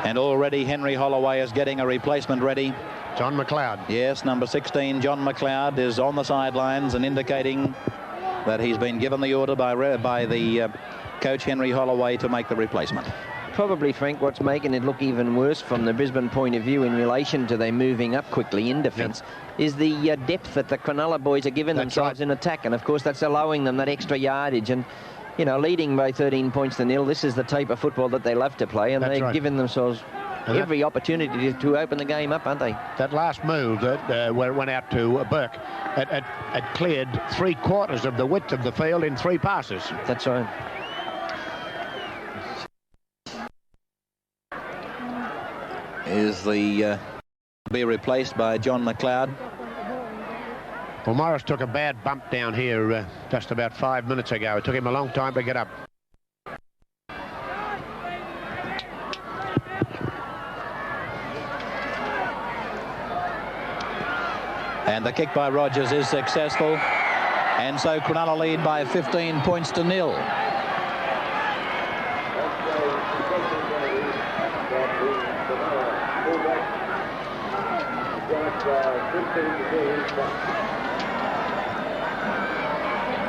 And already Henry Holloway is getting a replacement ready. John McLeod. Yes, number 16, John McLeod, is on the sidelines and indicating that he's been given the order by the coach Henry Holloway to make the replacement. Probably, Frank, what's making it look even worse from the Brisbane point of view in relation to them moving up quickly in defence is the depth that the Cronulla boys are giving themselves in attack, and of course that's allowing them that extra yardage. And you know, leading by 13 points to nil, this is the type of football that they love to play, and they're giving themselves every opportunity to open the game up, aren't they? That last move that went out to Bourke, it cleared 3/4 of the width of the field in 3 passes. That's right. Is the be replaced by John McLeod. Well, Morris took a bad bump down here just about 5 minutes ago. It took him a long time to get up. And the kick by Rogers is successful. And so Cronulla lead by 15 points to 0.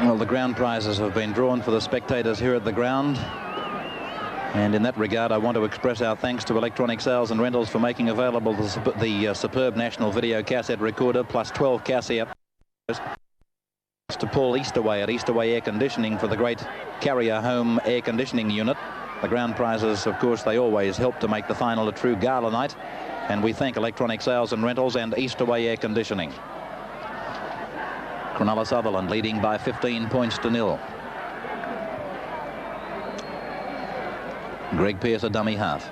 Well, the ground prizes have been drawn for the spectators here at the ground. And in that regard, I want to express our thanks to Electronic Sales and Rentals for making available the superb National Video Cassette Recorder plus 12 cassette. To Paul Eastaway at Eastaway Air Conditioning for the great Carrier Home Air Conditioning Unit. The ground prizes, of course, they always help to make the final a true gala night. And we thank Electronic Sales and Rentals and Eastaway Air Conditioning. Cronulla Sutherland leading by 15 points to 0. Greg Pearce, a dummy half.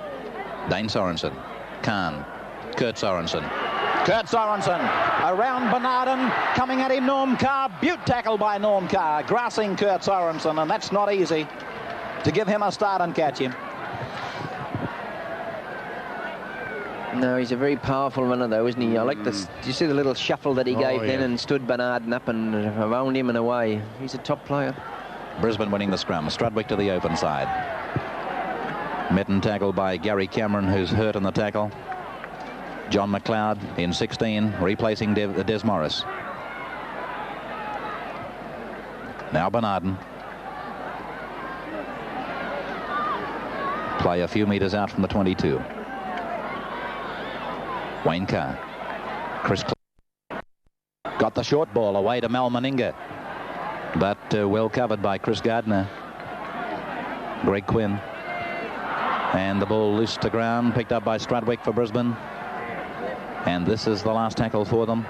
Dane Sorensen. Carr. Kurt Sorensen. Kurt Sorensen around Bernardin, coming at him, Norm Carr. Beaut tackle by Norm Carr, grassing Kurt Sorensen, and that's not easy to give him a start and catch him. No, he's a very powerful runner, though, isn't he? I like this. Do you see the little shuffle that he gave then and stood Bernardin up and around him and away? He's a top player. Brisbane winning the scrum. Strudwick to the open side. Mitten tackle by Gary Cameron, who's hurt in the tackle. John McLeod in 16, replacing Des Morris. Now Bernardin. Play a few metres out from the 22. Wayne Carr. Chris got the short ball away to Meninga, but well covered by Chris Gardner. Greg Quinn. And the ball loose to ground, picked up by Strudwick for Brisbane. And this is the last tackle for them.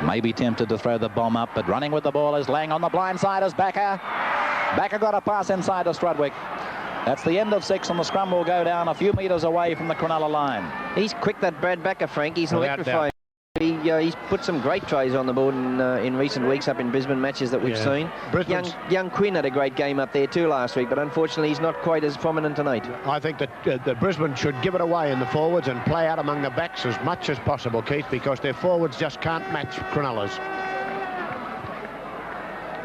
Maybe tempted to throw the bomb up, but running with the ball is Lang. On the blind side is Backer. Backer got a pass inside to Strudwick. That's the end of 6, and the scrum will go down a few metres away from the Cronulla line. He's quick, that Brad Backer, Frank. He's electrifying. He's put some great tries on the board in recent weeks up in Brisbane matches that we've seen. Young Quinn had a great game up there too last week, but unfortunately he's not quite as prominent tonight. I think that Brisbane should give it away in the forwards and play out among the backs as much as possible, Keith, because their forwards just can't match Cronulla's.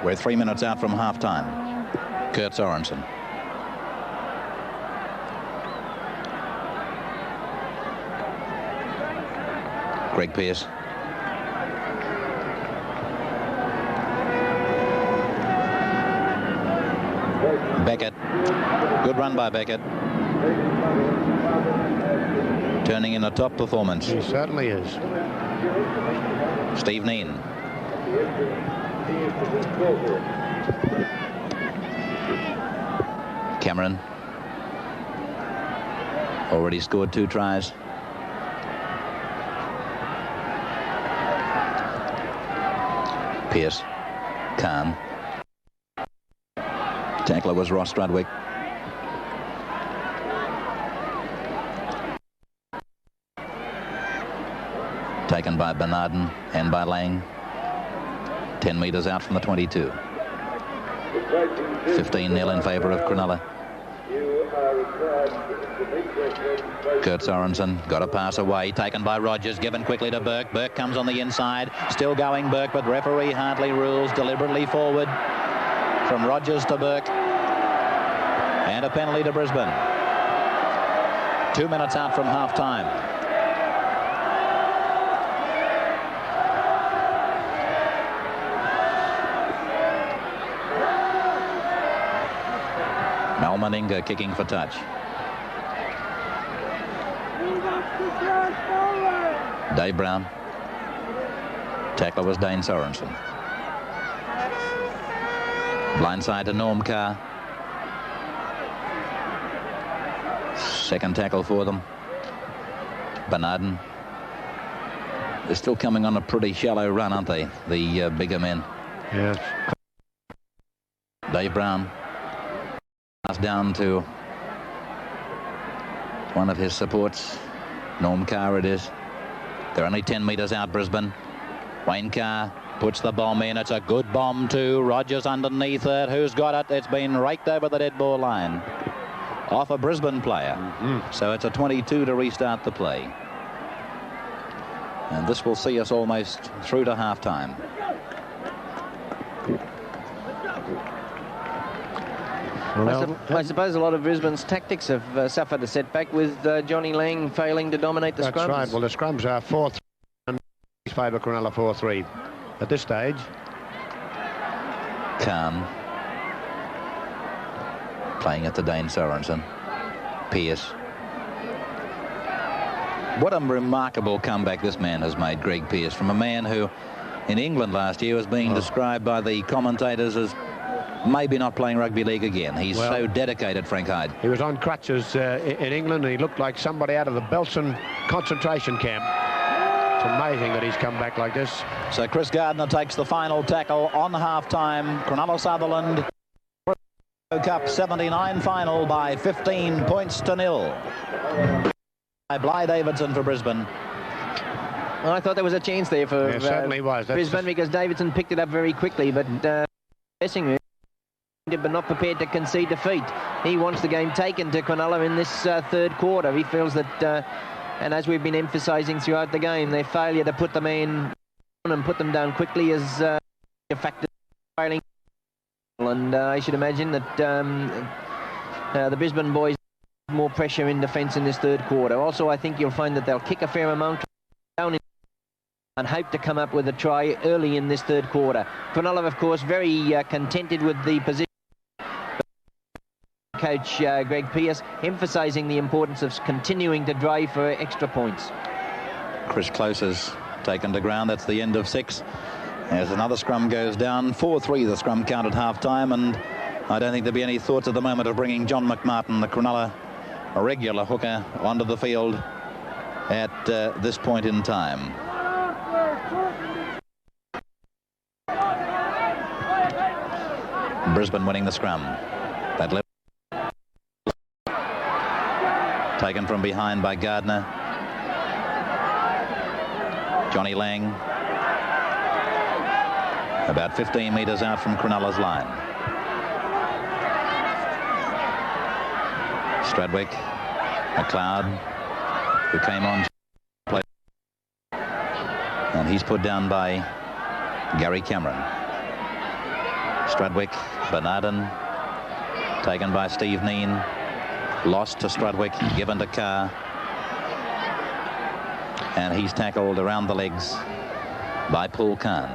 We're 3 minutes out from half-time. Kurt Sorensen. Greg Pearce. Beckett. Good run by Beckett. Turning in a top performance. He certainly is. Steve Kneen. Cameron. Already scored 2 tries. Pearce. Carr. Tackler was Ross Strudwick. Taken by Bernardin and by Lang. 10 metres out from the 22. 15-0 in favour of Cronulla. Kurt Sorensen got a pass away, taken by Rogers, given quickly to Bourke. Bourke comes on the inside, still going Bourke, but referee Hartley rules deliberately forward from Rogers to Bourke. And a penalty to Brisbane. 2 minutes out from half-time. Meninga kicking for touch. Dave Brown. Tackler was Dane Sorensen. Blindside to Norm Carr. Second tackle for them. Bernardin. They're still coming on a pretty shallow run, aren't they? The bigger men. Yes. Dave Brown. Pass down to one of his supports. Norm Carr it is. They're only 10 metres out, Brisbane. Wayne Carr Puts the bomb in. It's a good bomb too. Rogers underneath it. Who's got it? It's been raked over the dead ball line. Off a Brisbane player. So it's a 22 to restart the play. And this will see us almost through to half-time. I suppose a lot of Brisbane's tactics have suffered a setback with Johnny Lang failing to dominate the scrums. That's right. Well, the scrums are 4-3 in favour Cronulla 4-3 at this stage. Carr playing it to Dane Sorensen. Pearce. What a remarkable comeback this man has made, Greg Pearce, from a man who in England last year was being described by the commentators as maybe not playing rugby league again. He's so dedicated, Frank Hyde. He was on crutches in England, and he looked like somebody out of the Belsen concentration camp. It's amazing that he's come back like this. So Chris Gardner takes the final tackle on half-time. Cronulla Sutherland Cup 79 final by 15 points to 0. By Bligh Davidson for Brisbane. Well, I thought there was a chance there for certainly was. Brisbane, because Davidson picked it up very quickly, but but not prepared to concede defeat. He wants the game taken to Cronulla in this third quarter. He feels that, and as we've been emphasising throughout the game, their failure to put the man and put them down quickly is a factor failing. And I should imagine that the Brisbane boys have more pressure in defence in this third quarter. Also, I think you'll find that they'll kick a fair amount down and hope to come up with a try early in this third quarter. Cronulla, of course, very contented with the position. Coach Greg Pearce emphasising the importance of continuing to drive for extra points. Chris Close has taken to ground. That's the end of 6. As another scrum goes down, 4-3 the scrum count at half-time, and I don't think there'll be any thoughts at the moment of bringing John McMartin, the Cronulla regular hooker, onto the field at this point in time. Brisbane winning the scrum. That left taken from behind by Gardner. Johnny Lang about 15 metres out from Cronulla's line. Strudwick, McLeod, who came on, and he's put down by Gary Cameron. Strudwick, Bernardin, taken by Steve Kneen, lost to Strudwick, given to Carr, and he's tackled around the legs by Paul Khan.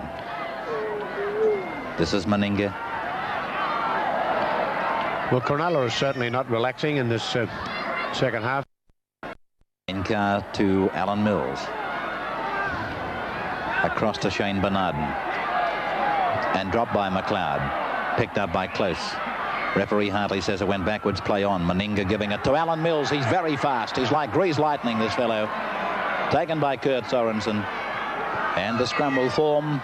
This is Meninga. Well, Cronulla is certainly not relaxing in this second half. Carr to Alan Mills. Across to Shane Bernardin. And dropped by McLeod. Picked up by Close. Referee Hartley says it went backwards. Play on. Meninga giving it to Alan Mills. He's very fast. He's like grease lightning, this fellow. Taken by Kurt Sorensen. And the scrum will form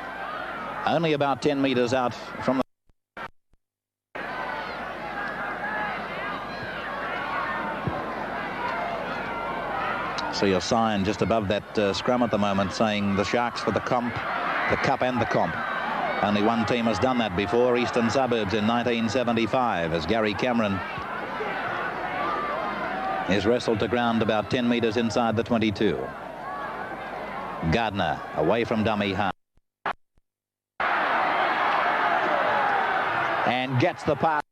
only about 10 metres out from the... See a sign just above that scrum at the moment saying the Sharks for the comp, the cup and the comp. Only one team has done that before, Eastern Suburbs in 1975, as Gary Cameron is wrestled to ground about 10 metres inside the 22. Gardner away from dummy half. And gets the pass.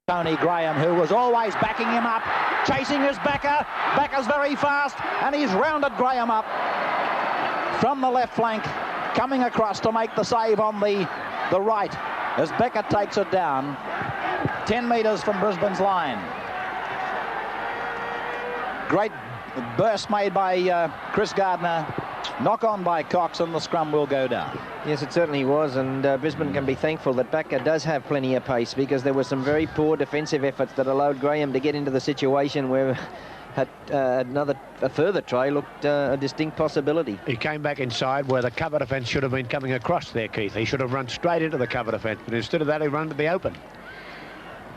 Tony Graham, who was always backing him up, chasing his backer. Backer's very fast, and he's rounded Graham up from the left flank, coming across to make the save on the right as Beckett takes it down 10 metres from Brisbane's line. Great burst made by Chris Gardner. Knock on by Cox, and the scrum will go down. Yes, it certainly was, and Brisbane can be thankful that Becker does have plenty of pace, because there were some very poor defensive efforts that allowed Graham to get into the situation where a further try looked a distinct possibility. He came back inside where the cover defence should have been coming across there, Keith. He should have run straight into the cover defence, but instead of that he ran to the open.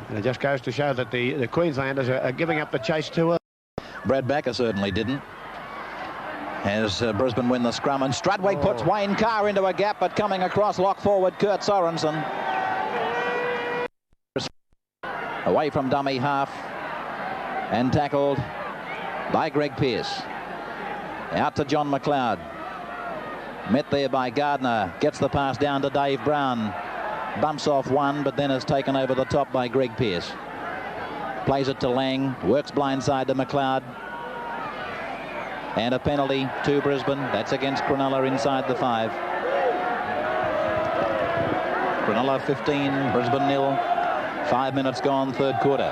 And it just goes to show that the Queenslanders are giving up the chase too early. Brad Becker certainly didn't. as Brisbane win the scrum, and Strudwick puts Wayne Carr into a gap, but coming across lock forward Kurt Sorensen. Away from dummy half and tackled by Greg Pearce. Out to John McLeod. Met there by Gardner. Gets the pass down to Dave Brown. Bumps off one, but then is taken over the top by Greg Pearce. Plays it to Lang. Works blindside to McLeod. And a penalty to Brisbane. That's against Cronulla inside the 5. Cronulla 15, Brisbane 0. 5 minutes gone, third quarter.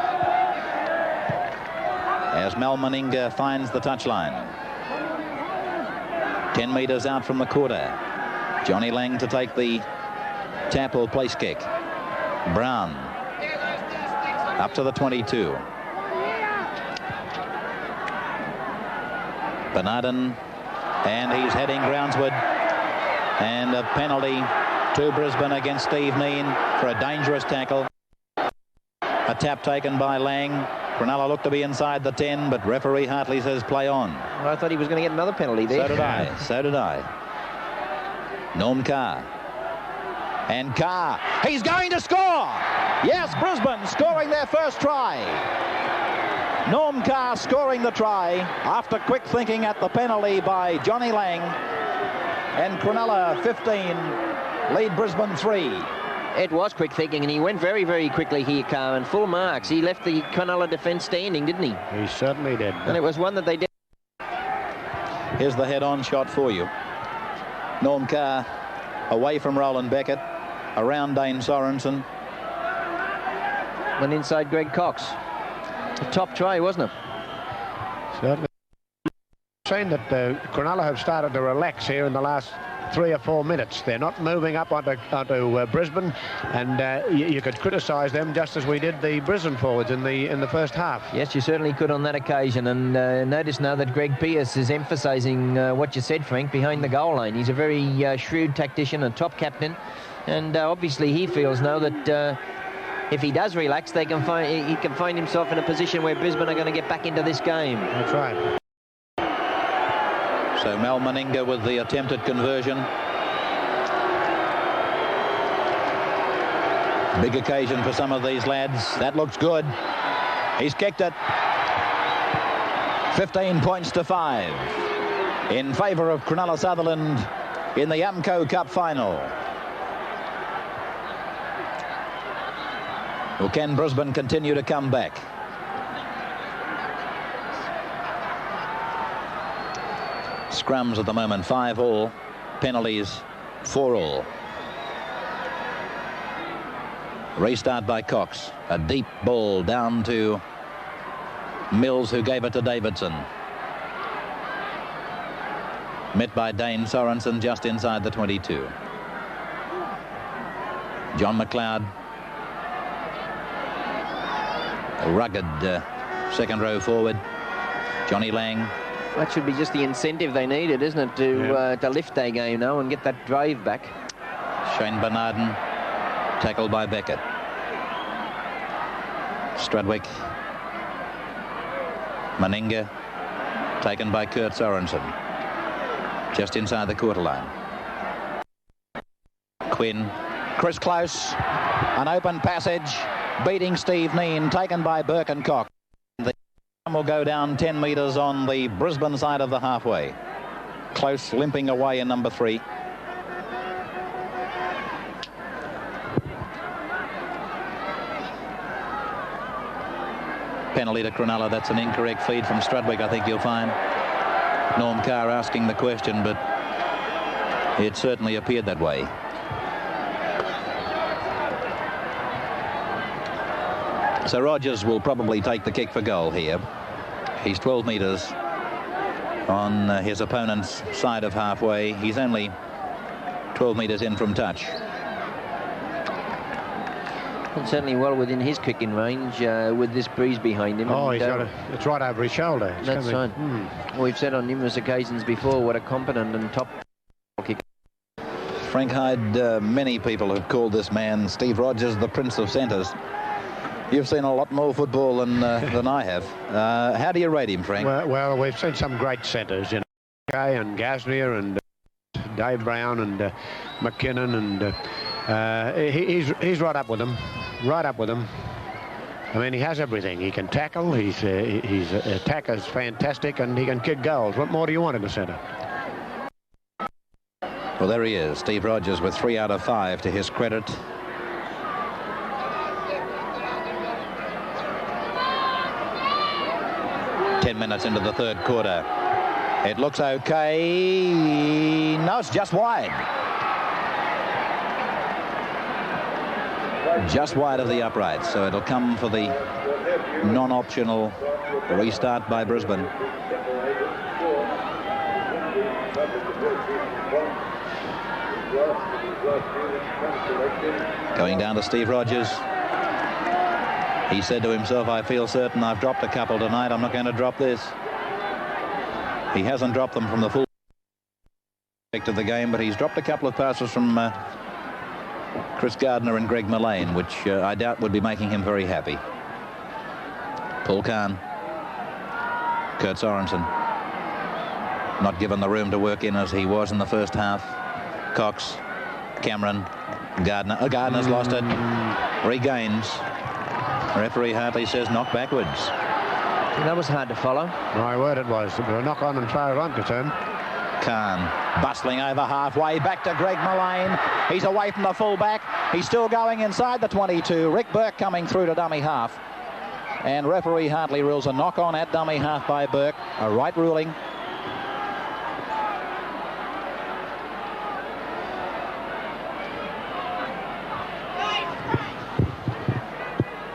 As Meninga finds the touchline. 10 metres out from the quarter. Johnny Lang to take the tap or place kick. Brown up to the 22. Bernardin, and he's heading groundsward, and a penalty to Brisbane against Steve Kneen for a dangerous tackle. A tap taken by Lang. Cronulla looked to be inside the 10, but referee Hartley says play on. Well, I thought he was going to get another penalty there. So did I. Norm Carr. And Carr, he's going to score! Yes, Brisbane scoring their first try. Norm Carr scoring the try after quick thinking at the penalty by Johnny Lang. And Cronulla 15, lead Brisbane 3. It was quick thinking, and he went very, very quickly here, Carr, and full marks. He left the Cronulla defence standing, didn't he? He certainly did. And it was one that they did. Here's the head-on shot for you. Norm Carr away from Roland Beckett, around Dane Sorensen. Went inside Greg Cox. A top try, wasn't it? Certainly. Saying that Cronulla have started to relax here in the last 3 or 4 minutes. They're not moving up onto Brisbane, and you could criticise them just as we did the Brisbane forwards in the first half. Yes, you certainly could on that occasion, and notice now that Greg Pearce is emphasising what you said, Frank, behind the goal line. He's a very shrewd tactician, a top captain, and obviously he feels now that if he does relax, he can find himself in a position where Brisbane are going to get back into this game. That's right. So Meninga with the attempted conversion. Big occasion for some of these lads. That looks good. He's kicked it. 15 points to 5 in favour of Cronulla Sutherland in the Amco Cup final. Well, can Brisbane continue to come back? Scrums at the moment 5-all, penalties 4-all. Restart by Cox. A deep ball down to Mills, who gave it to Davidson. Met by Dane Sorensen just inside the 22. John McLeod. A rugged second row forward. Johnny Lang. That should be just the incentive they needed, isn't it, to lift their game now and get that drive back. Shane Bernardin, tackled by Beckett. Strudwick. Meninga, taken by Kurt Sorensen. Just inside the quarter line. Quinn, Chris Close, an open passage, beating Steve Kneen, taken by Bourke and Cox. Will go down 10 metres on the Brisbane side of the halfway. Close limping away in number 3. Penalty to Cronulla. That's an incorrect feed from Strudwick, I think you'll find. Norm Carr asking the question, but it certainly appeared that way. So Rogers will probably take the kick for goal here. He's 12 metres on his opponent's side of halfway. He's only 12 metres in from touch. And certainly well within his kicking range with this breeze behind him. Oh, it's right over his shoulder. That's right. We've said on numerous occasions before what a competent and top kicker. Frank Hyde, many people have called this man, Steve Rogers, the Prince of Centres. You've seen a lot more football than I have. How do you rate him, Frank? Well, we've seen some great centres, you know. Kay and Gardner and Dave Brown and McKinnon, and he's right up with them. Right up with them. I mean, he has everything. He can tackle. His attack is fantastic, and he can kick goals. What more do you want in the centre? Well, there he is, Steve Rogers, with 3 out of 5 to his credit. Ten minutes into the third quarter. It looks okay. No, it's just wide. Just wide of the upright. So it'll come for the non-optional restart by Brisbane. Going down to Steve Rogers. He said to himself, I feel certain I've dropped a couple tonight. I'm not going to drop this. He hasn't dropped them from the full effect of the game, but he's dropped a couple of passes from Chris Gardner and Greg Mullane, which I doubt would be making him very happy. Paul Kahn. Kurt Sorensen. Not given the room to work in as he was in the first half. Cox. Cameron. Gardner. Oh, Gardner's lost it. Regains. Referee Hartley says knock backwards. That was hard to follow. My word, it was. It was a knock on as far as I'm concerned. Kahn bustling over halfway back to Greg Mullane. He's away from the fullback. He's still going inside the 22. Rick Bourke coming through to dummy half. And referee Hartley rules a knock on at dummy half by Bourke. A right ruling.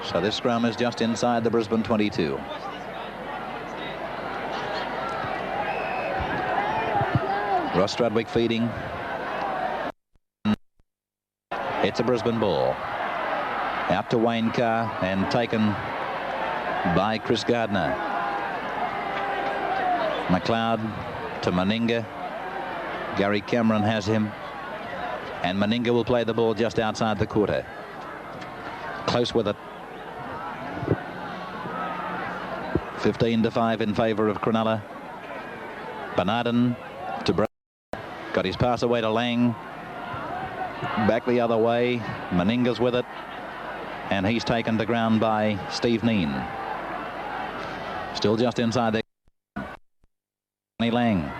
So this scrum is just inside the Brisbane 22. Ross Strudwick feeding. It's a Brisbane ball. Out to Wayne Carr and taken by Chris Gardner. McLeod to Meninga. Gary Cameron has him. And Meninga will play the ball just outside the quarter. Close with it. 15-5 in favour of Cronulla. Bernardin to Brown. Got his pass away to Lang. Back the other way. Meninga's with it. And he's taken to ground by Steve Kneen. Still just inside there. Lang.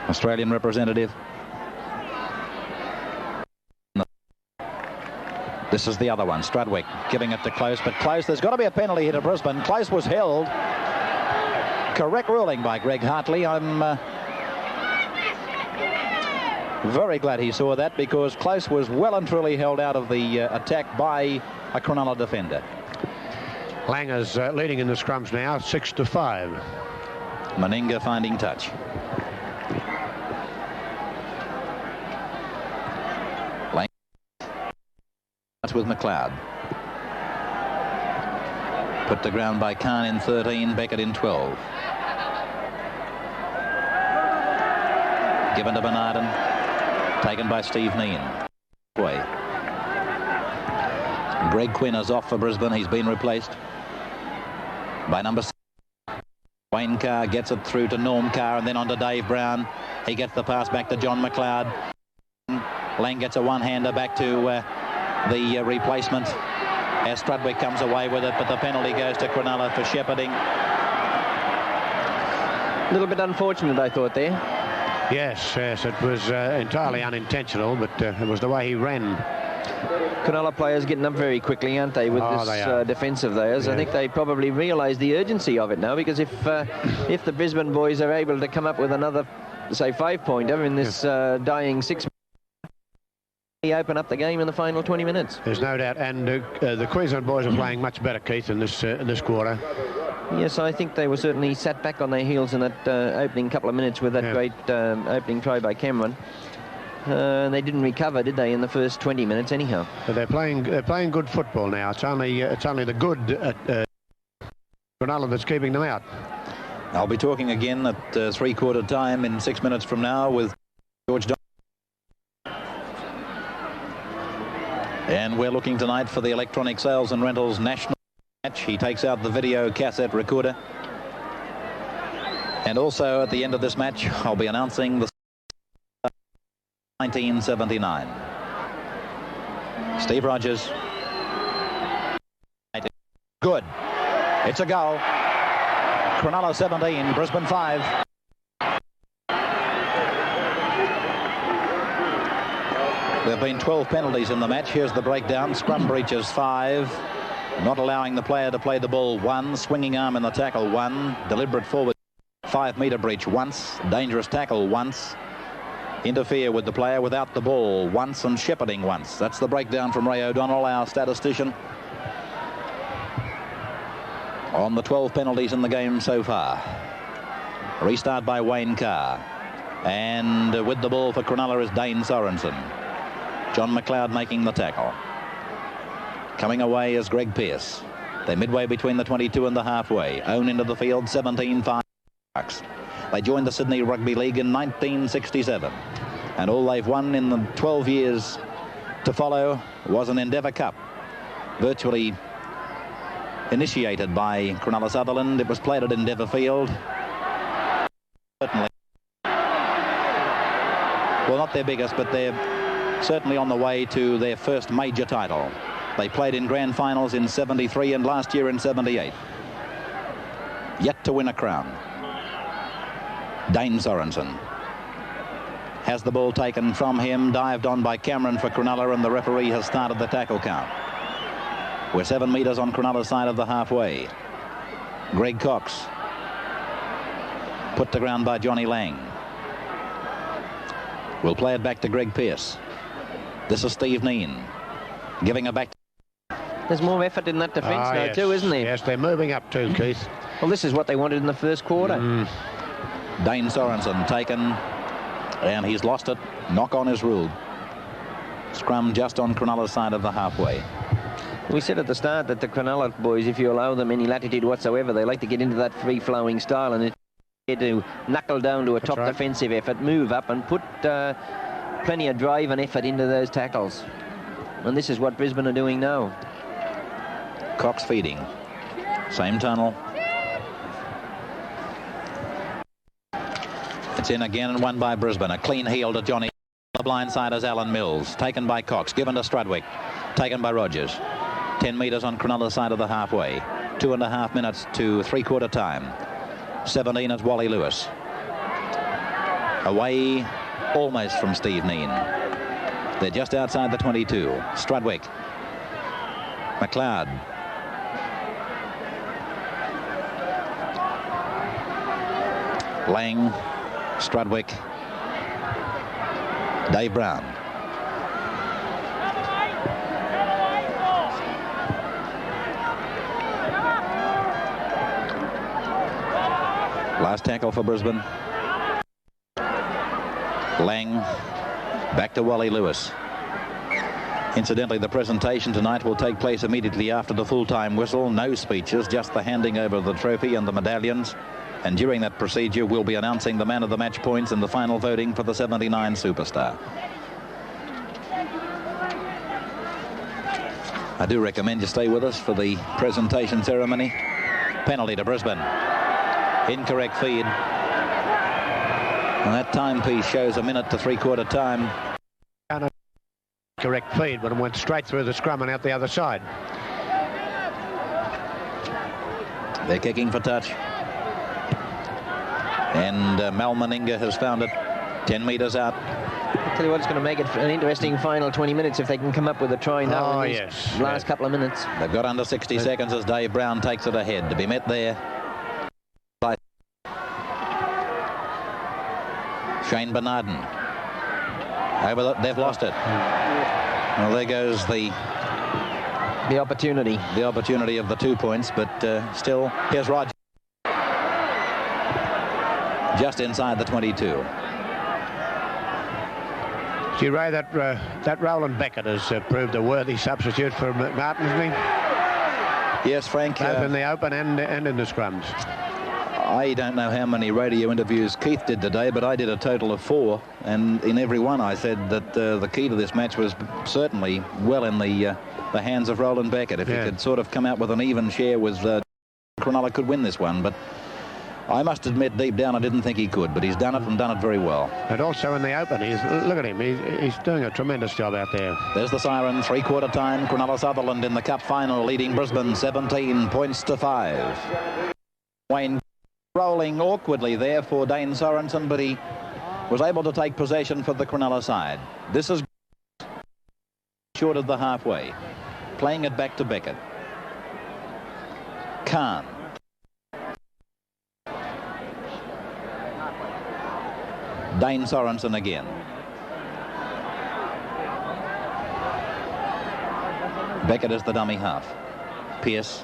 Australian representative. This is the other one, Strudwick, giving it to Close, but Close, there's got to be a penalty here to Brisbane. Close was held. Correct ruling by Greg Hartley. I'm very glad he saw that, because Close was well and truly held out of the attack by a Cronulla defender. Lang is leading in the scrums now, 6-5. Meninga finding touch. With McLeod. Put to ground by Kahn in 13, Beckett in 12. Given to Bernardin. Taken by Steve Kneen. Way. Greg Quinn is off for Brisbane. He's been replaced by number 6. Wayne Carr gets it through to Norm Carr and then on to Dave Brown. He gets the pass back to John McLeod. Lang gets a one-hander back to the replacement as Strudwick comes away with it, but the penalty goes to Cronulla for shepherding. A little bit unfortunate, I thought, there. Yes, it was entirely unintentional, but it was the way he ran. Cronulla players getting up very quickly, aren't they, with this defence of theirs? Yeah. I think they probably realise the urgency of it now, because if the Brisbane boys are able to come up with another, say, 5-pointer in this dying 6, open up the game in the final 20 minutes. There's no doubt, and the Queensland boys are playing much better, Keith, in this quarter. Yes, I think they were certainly sat back on their heels in that opening couple of minutes with that great opening try by Cameron. They didn't recover, did they, in the first 20 minutes anyhow? But they're playing good football now. It's only the good Cronulla that's keeping them out. I'll be talking again at three-quarter time in 6 minutes from now with George Don. And we're looking tonight for the Electronic Sales and Rentals National match. He takes out the video cassette recorder. And also at the end of this match, I'll be announcing the 1979. Steve Rogers. Good. It's a goal. Cronulla 17, Brisbane 5. There have been 12 penalties in the match. Here's the breakdown. Scrum breaches 5. Not allowing the player to play the ball 1. Swinging arm in the tackle 1. Deliberate forward 5-metre breach once. Dangerous tackle once. Interfere with the player without the ball once, and shepherding once. That's the breakdown from Ray O'Donnell, our statistician, on the 12 penalties in the game so far. Restart by Wayne Carr. And with the ball for Cronulla is Dane Sorensen. John McLeod making the tackle. Coming away is Greg Pearce. They're midway between the 22 and the halfway. Own into the field, 17-5. They joined the Sydney Rugby League in 1967. And all they've won in the 12 years to follow was an Endeavour Cup. Virtually initiated by Cronulla Sutherland. It was played at Endeavour Field. Certainly. Well, not their biggest, but they're certainly on the way to their first major title. They played in grand finals in 73 and last year in 78. Yet to win a crown. Dane Sorensen has the ball taken from him, dived on by Cameron for Cronulla, and the referee has started the tackle count. We're 7 metres on Cronulla's side of the halfway. Greg Cox put to ground by Johnny Lang. We'll play it back to Greg Pearce. This is Steve Kneen giving it back. There's more effort in that defence now too, isn't there? Yes, they're moving up too, Keith. Well, this is what they wanted in the first quarter. Dane Sorensen taken, and he's lost it. Knock on is ruled. Scrum just on Cronulla's side of the halfway. We said at the start that the Cronulla boys, if you allow them any latitude whatsoever, they like to get into that free-flowing style, and it's to knuckle down to a top defensive effort, move up and put plenty of drive and effort into those tackles. And this is what Brisbane are doing now. Cox feeding. Same tunnel. It's in again and won by Brisbane. A clean heel to Johnny. The blind side is Alan Mills. Taken by Cox. Given to Strudwick. Taken by Rogers. 10 metres on Cronulla's side of the halfway. 2.5 minutes to three-quarter time. 17 at Wally Lewis. Away almost from Steve Kneen. They're just outside the 22. Strudwick. McLeod. Lang. Strudwick. Dave Brown. Last tackle for Brisbane. Lang. Back to Wally Lewis. Incidentally, the presentation tonight will take place immediately after the full-time whistle. No speeches, just the handing over of the trophy and the medallions. And during that procedure, we'll be announcing the man of the match points and the final voting for the 79 superstar. I do recommend you stay with us for the presentation ceremony. Penalty to Brisbane. Incorrect feed. And that timepiece shows a minute to three-quarter time. Correct feed, but it went straight through the scrum and out the other side. They're kicking for touch. And Mal Meninga has found it 10 metres out. I'll tell you what, it's going to make it an interesting final 20 minutes if they can come up with a try now in these last couple of minutes. They've got under 60 seconds as Dave Brown takes it ahead. To be met there by Shane Bernardin. They've lost it. Well, there goes the opportunity. The opportunity of the 2 points, but still, here's Rogers. Just inside the 22. See, Ray, that Roland Beckett has proved a worthy substitute for McMartin, hasn't he? Yes, Frank. Both in the open and in the scrums. I don't know how many radio interviews Keith did today, but I did a total of 4, and in every one I said that the key to this match was certainly well in the hands of Roland Beckett. If he could sort of come out with an even share with Cronulla could win this one, but I must admit, deep down, I didn't think he could, but he's done it and done it very well. And also in the open, look at him. He's doing a tremendous job out there. There's the siren, three-quarter time. Cronulla Sutherland in the cup final, leading Brisbane 17 points to 5. Wayne rolling awkwardly there for Dane Sorensen, but he was able to take possession for the Cronulla side. This is short of the halfway. Playing it back to Beckett. Carr. Dane Sorensen again. Beckett is the dummy half. Pearce,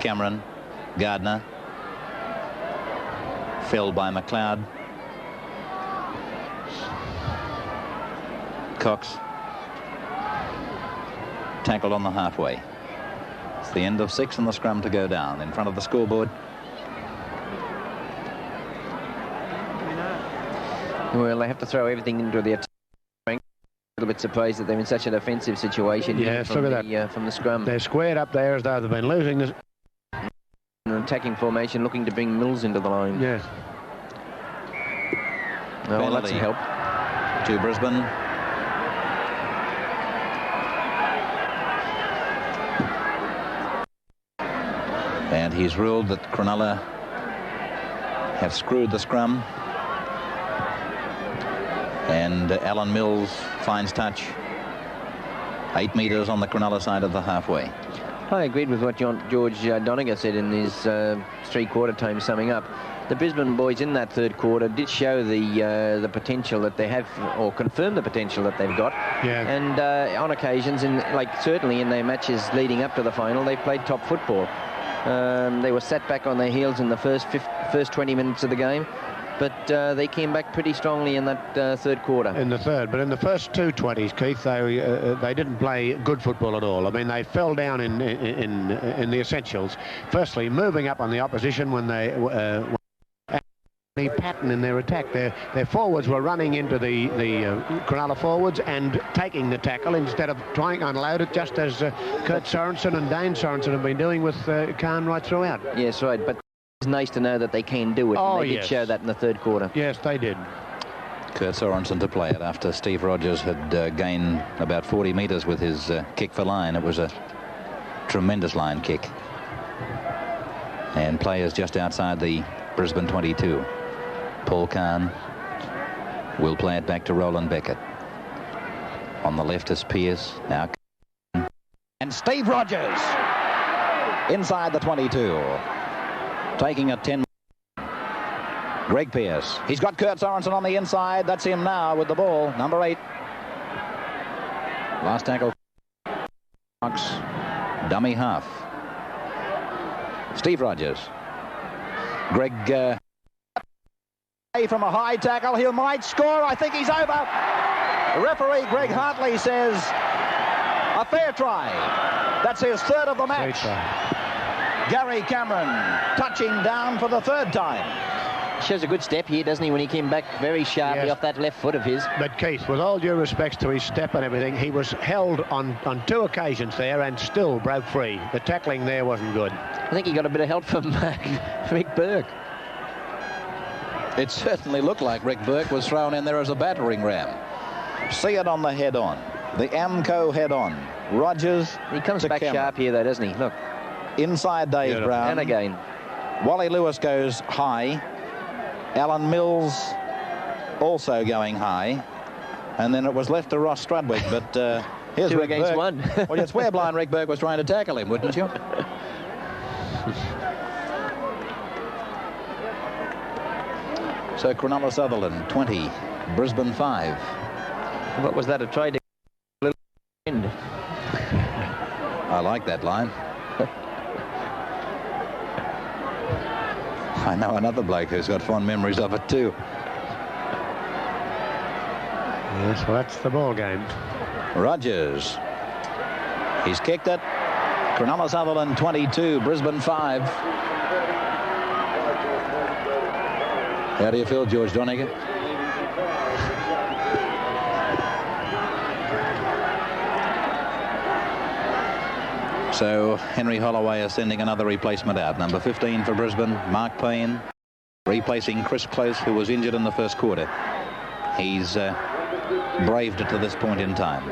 Cameron, Gardner. Felled by McLeod. Cox. Tackled on the halfway. It's the end of 6 and the scrum to go down in front of the scoreboard. Well, they have to throw everything into the attack. A little bit surprised that they're in such an offensive situation. Yes, look at that. From the scrum. They're squared up there as though they've been losing this. An attacking formation looking to bring Mills into the line. Yes. Oh, well, that's a help. To Brisbane. And he's ruled that Cronulla have screwed the scrum. And Alan Mills finds touch. 8 metres on the Cronulla side of the halfway. I agreed with what George Doniger said in his three-quarter time summing up. The Brisbane boys in that third quarter did show the potential that they have, or confirm the potential that they've got. Yeah. And on occasions, certainly in their matches leading up to the final, they played top football. They were sat back on their heels in the first 20 minutes of the game. But they came back pretty strongly in that third quarter. In the third, but in the first 2 20s, Keith, they didn't play good football at all. I mean, they fell down in the essentials. Firstly, moving up on the opposition when they any pattern in their attack. Their forwards were running into the Cronulla forwards and taking the tackle instead of trying to unload it, just as Kurt Sorensen and Dane Sorensen have been doing with Carr right throughout. Yes, right, but it's nice to know that they can do it. Oh, and they did show that in the third quarter. Yes, they did. Kurt Sorensen to play it after Steve Rogers had gained about 40 metres with his kick for line. It was a tremendous line kick. And players just outside the Brisbane 22. Paul Kahn will play it back to Roland Beckett. On the left is Pearce. Now and Steve Rogers inside the 22. Taking a 10. Greg Pearce. He's got Kurt Sorensen on the inside. That's him now with the ball. Number 8. Last tackle. Fox. Dummy half. Steve Rogers. Greg from a high tackle. He might score. I think he's over. The referee, Greg Hartley, says a fair try. That's his third of the match. Gary Cameron touching down for the third time. Shows a good step here, doesn't he, when he came back very sharply off that left foot of his. But Keith, with all due respects to his step and everything, he was held on 2 occasions there and still broke free. The tackling there wasn't good. I think he got a bit of help from Rick Bourke. It certainly looked like Rick Bourke was thrown in there as a battering ram. See it on the head-on. The Amco head-on. Rogers. He comes back sharp here, though, doesn't he? Look. Inside Dave Brown. And again. Wally Lewis goes high. Alan Mills also going high. And then it was left to Ross Strudwick. But here's 2 Rick against Bourke. 1. Well, you'd swear blind Rick Bourke was trying to tackle him, wouldn't you? So Cronulla Sutherland 20, Brisbane 5. What was that? A try to end? I like that line. I know another bloke who's got fond memories of it too. Yes, well, that's the ball game. Rogers. He's kicked it. Cronulla Sutherland 22, Brisbane 5. How do you feel, George Doniger? So Henry Holloway is sending another replacement out. Number 15 for Brisbane, Mark Payne. replacing Chris Close, who was injured in the first quarter. He's braved it to this point in time.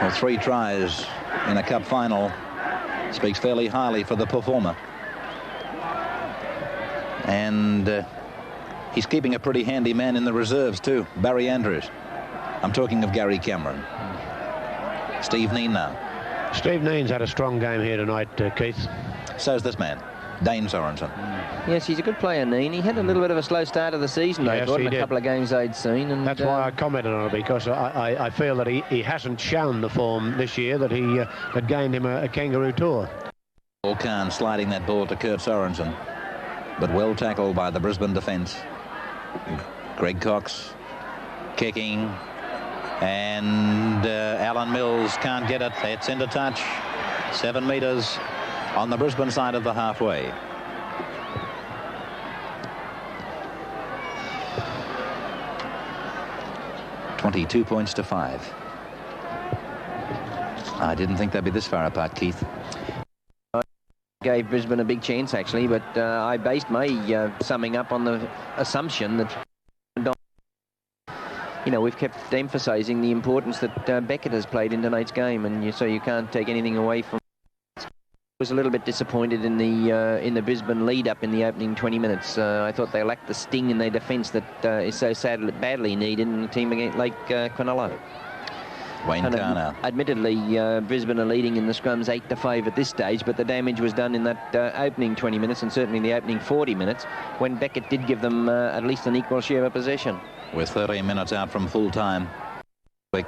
Well, 3 tries in a cup final speaks fairly highly for the performer. And he's keeping a pretty handy man in the reserves too, Barry Andrews. I'm talking of Gary Cameron. Steve Kneen now. Steve Kneen's had a strong game here tonight, Keith. So's this man, Dane Sorensen. Yes, he's a good player, Kneen. He had a little bit of a slow start of the season, I thought, in a couple of games I'd seen. And that's why I commented on it, because I feel that he hasn't shown the form this year that he that gained him a kangaroo tour. Khan sliding that ball to Kurt Sorensen, but well tackled by the Brisbane defence. Greg Cox kicking, and Alan Mills can't get it. It's into touch. 7 metres on the Brisbane side of the halfway. $22 points to 5. I didn't think they'd be this far apart, Keith. Gave Brisbane a big chance, actually, but I based my summing up on the assumption that, you know, we've kept emphasising the importance that Beckett has played in tonight's game, and so you can't take anything away from. I was a little bit disappointed in the Brisbane lead-up in the opening 20 minutes. I thought they lacked the sting in their defence that is so badly needed in a team like Cronulla. Wayne Carr now. Admittedly, Brisbane are leading in the scrums 8-5 at this stage, but the damage was done in that opening 20 minutes and certainly the opening 40 minutes when Beckett did give them at least an equal share of possession. With 13 minutes out from full time. Quick.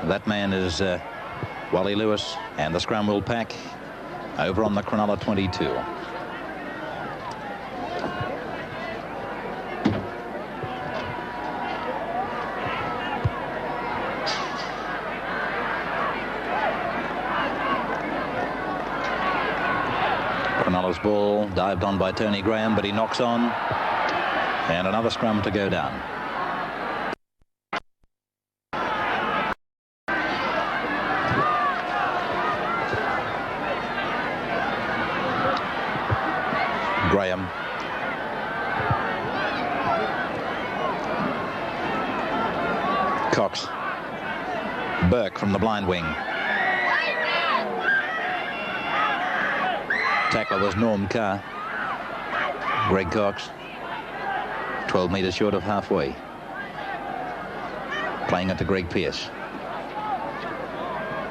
That man is Wally Lewis, and the scrum will pack over on the Cronulla 22. Cronulla's ball dived on by Tony Graham, but he knocks on, and another scrum to go down. Graham. Cox. Bourke from the blind wing. Tackler was Norm Carr. Greg Cox, 12 metres short of halfway. Playing it to Greg Pearce.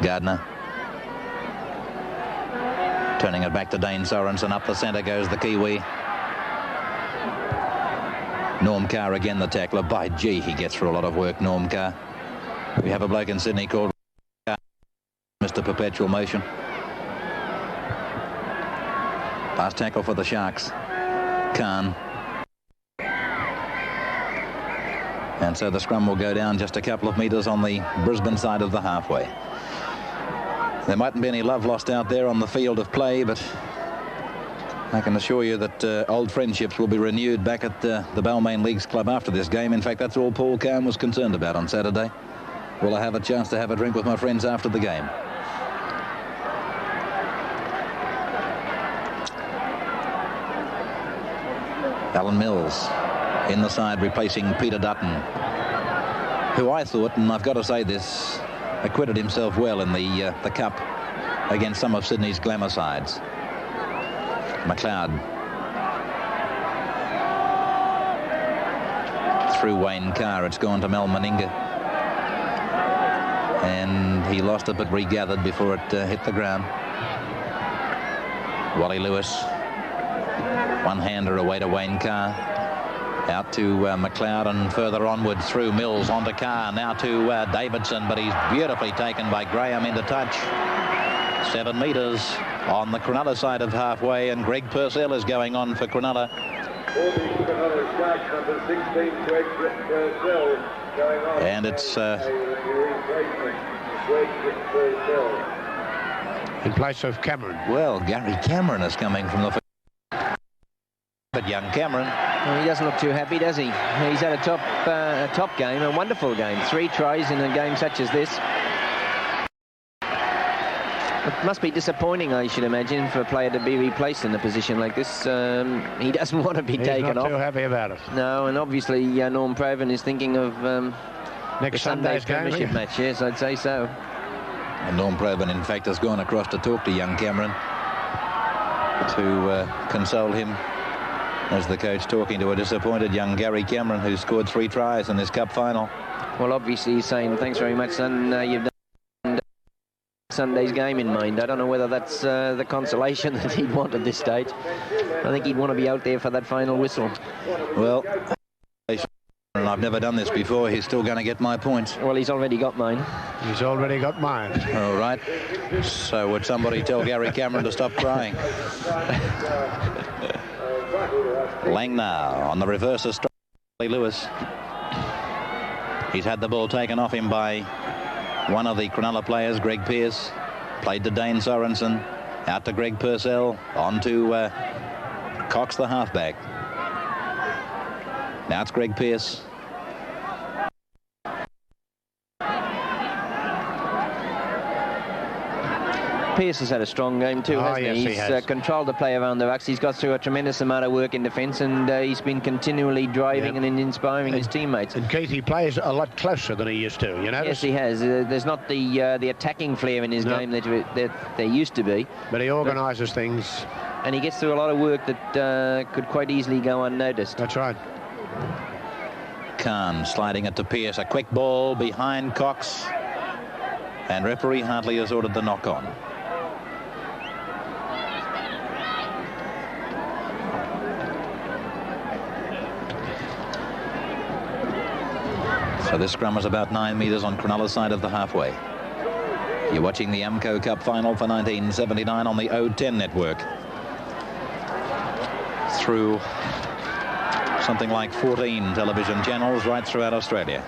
Gardner. Turning it back to Dane Sorensen. Up the centre goes the Kiwi. Norm Carr again, the tackler. By gee, he gets through a lot of work, Norm Carr. We have a bloke in Sydney called Mr. Perpetual Motion. Last tackle for the Sharks. Khan. And so the scrum will go down just a couple of metres on the Brisbane side of the halfway. There mightn't be any love lost out there on the field of play, but I can assure you that old friendships will be renewed back at the Balmain Leagues Club after this game. In fact, that's all Paul Carr was concerned about on Saturday. Will I have a chance to have a drink with my friends after the game? Alan Mills in the side, replacing Peter Dutton, who I thought, and I've got to say this, acquitted himself well in the Cup against some of Sydney's glamour sides. McLeod through Wayne Carr. It's gone to Mel Meninga, and he lost it but regathered before it hit the ground. Wally Lewis, one-hander away to Wayne Carr, out to McLeod, and further onward through Mills onto Carr, now to Davidson, but he's beautifully taken by Graham into touch. 7 metres on the Cronulla side of halfway, and Greg Purcell is going on for Cronulla. And it's in place of Cameron. Well, Gary Cameron is coming from the But young Cameron. Well, he doesn't look too happy, does he? He's had a top game, a wonderful game. 3 tries in a game such as this. It must be disappointing, I should imagine, for a player to be replaced in a position like this. He doesn't want to be taken off. He's not too happy about it. No, and obviously Norm Provan is thinking of next Sunday's Premiership match. Yes, I'd say so. And Norm Provan, in fact, has gone across to talk to young Cameron to console him, as the coach talking to a disappointed young Gary Cameron, who scored 3 tries in this cup final. Well, obviously he's saying, thanks very much, son. You've done Sunday's game in mind. I don't know whether that's the consolation that he'd want at this stage. I think he'd want to be out there for that final whistle. Well, and I've never done this before. He's still going to get my points. Well, he's already got mine. He's already got mine. All right. So would somebody tell Gary Cameron to stop crying? Lang now on the reverse of Lewis. He's had the ball taken off him by one of the Cronulla players, Greg Pearce. Played to Dane Sorensen. Out to Greg Purcell. On to Cox, the halfback. Now it's Greg Pearce. Pearce has had a strong game too, hasn't yes, he? He has. Controlled the play around the rucks. He's got through a tremendous amount of work in defence, and he's been continually driving and inspiring his teammates. And Keith, he plays a lot closer than he used to, you know? Yes, he has. There's not the attacking flair in his game that there used to be. But he organises things. And he gets through a lot of work that could quite easily go unnoticed. That's right. Carr sliding it to Pearce. A quick ball behind Cox. And referee Hartley has ordered the knock-on. So this scrum is about 9 metres on Cronulla's side of the halfway. You're watching the Amco Cup final for 1979 on the O10 network. Through something like 14 television channels right throughout Australia.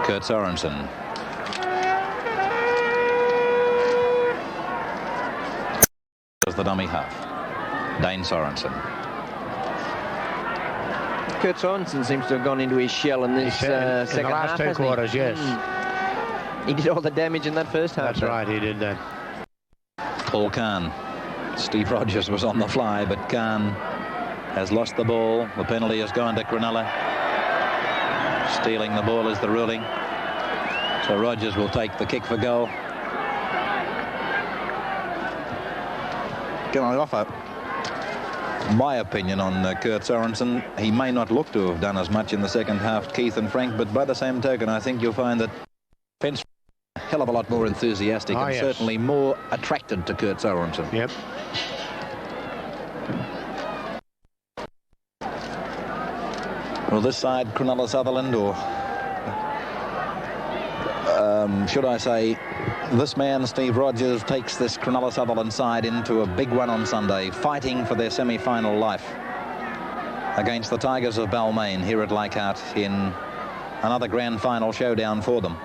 Kurt Sorensen. As the dummy half. Dane Sorensen. Kurt Sorensen seems to have gone into his shell in this second half. In the last 2 quarters, yes. He did all the damage in that first half. That's right, he did that. Paul Carr. Steve Rogers was on the fly, but Carr has lost the ball. The penalty has gone to Cronulla. Stealing the ball is the ruling. So Rogers will take the kick for goal. Can I offer my opinion on Kurt Sorensen? He may not look to have done as much in the second half, Keith and Frank, but by the same token, I think you'll find that Fence a hell of a lot more enthusiastic and certainly more attracted to Kurt Sorensen. Yep. Well, this side, Cronulla Sutherland, or should I say, this man, Steve Rogers, takes this Cronulla Sutherland side into a big one on Sunday, fighting for their semi-final life against the Tigers of Balmain here at Leichhardt in another grand final showdown for them.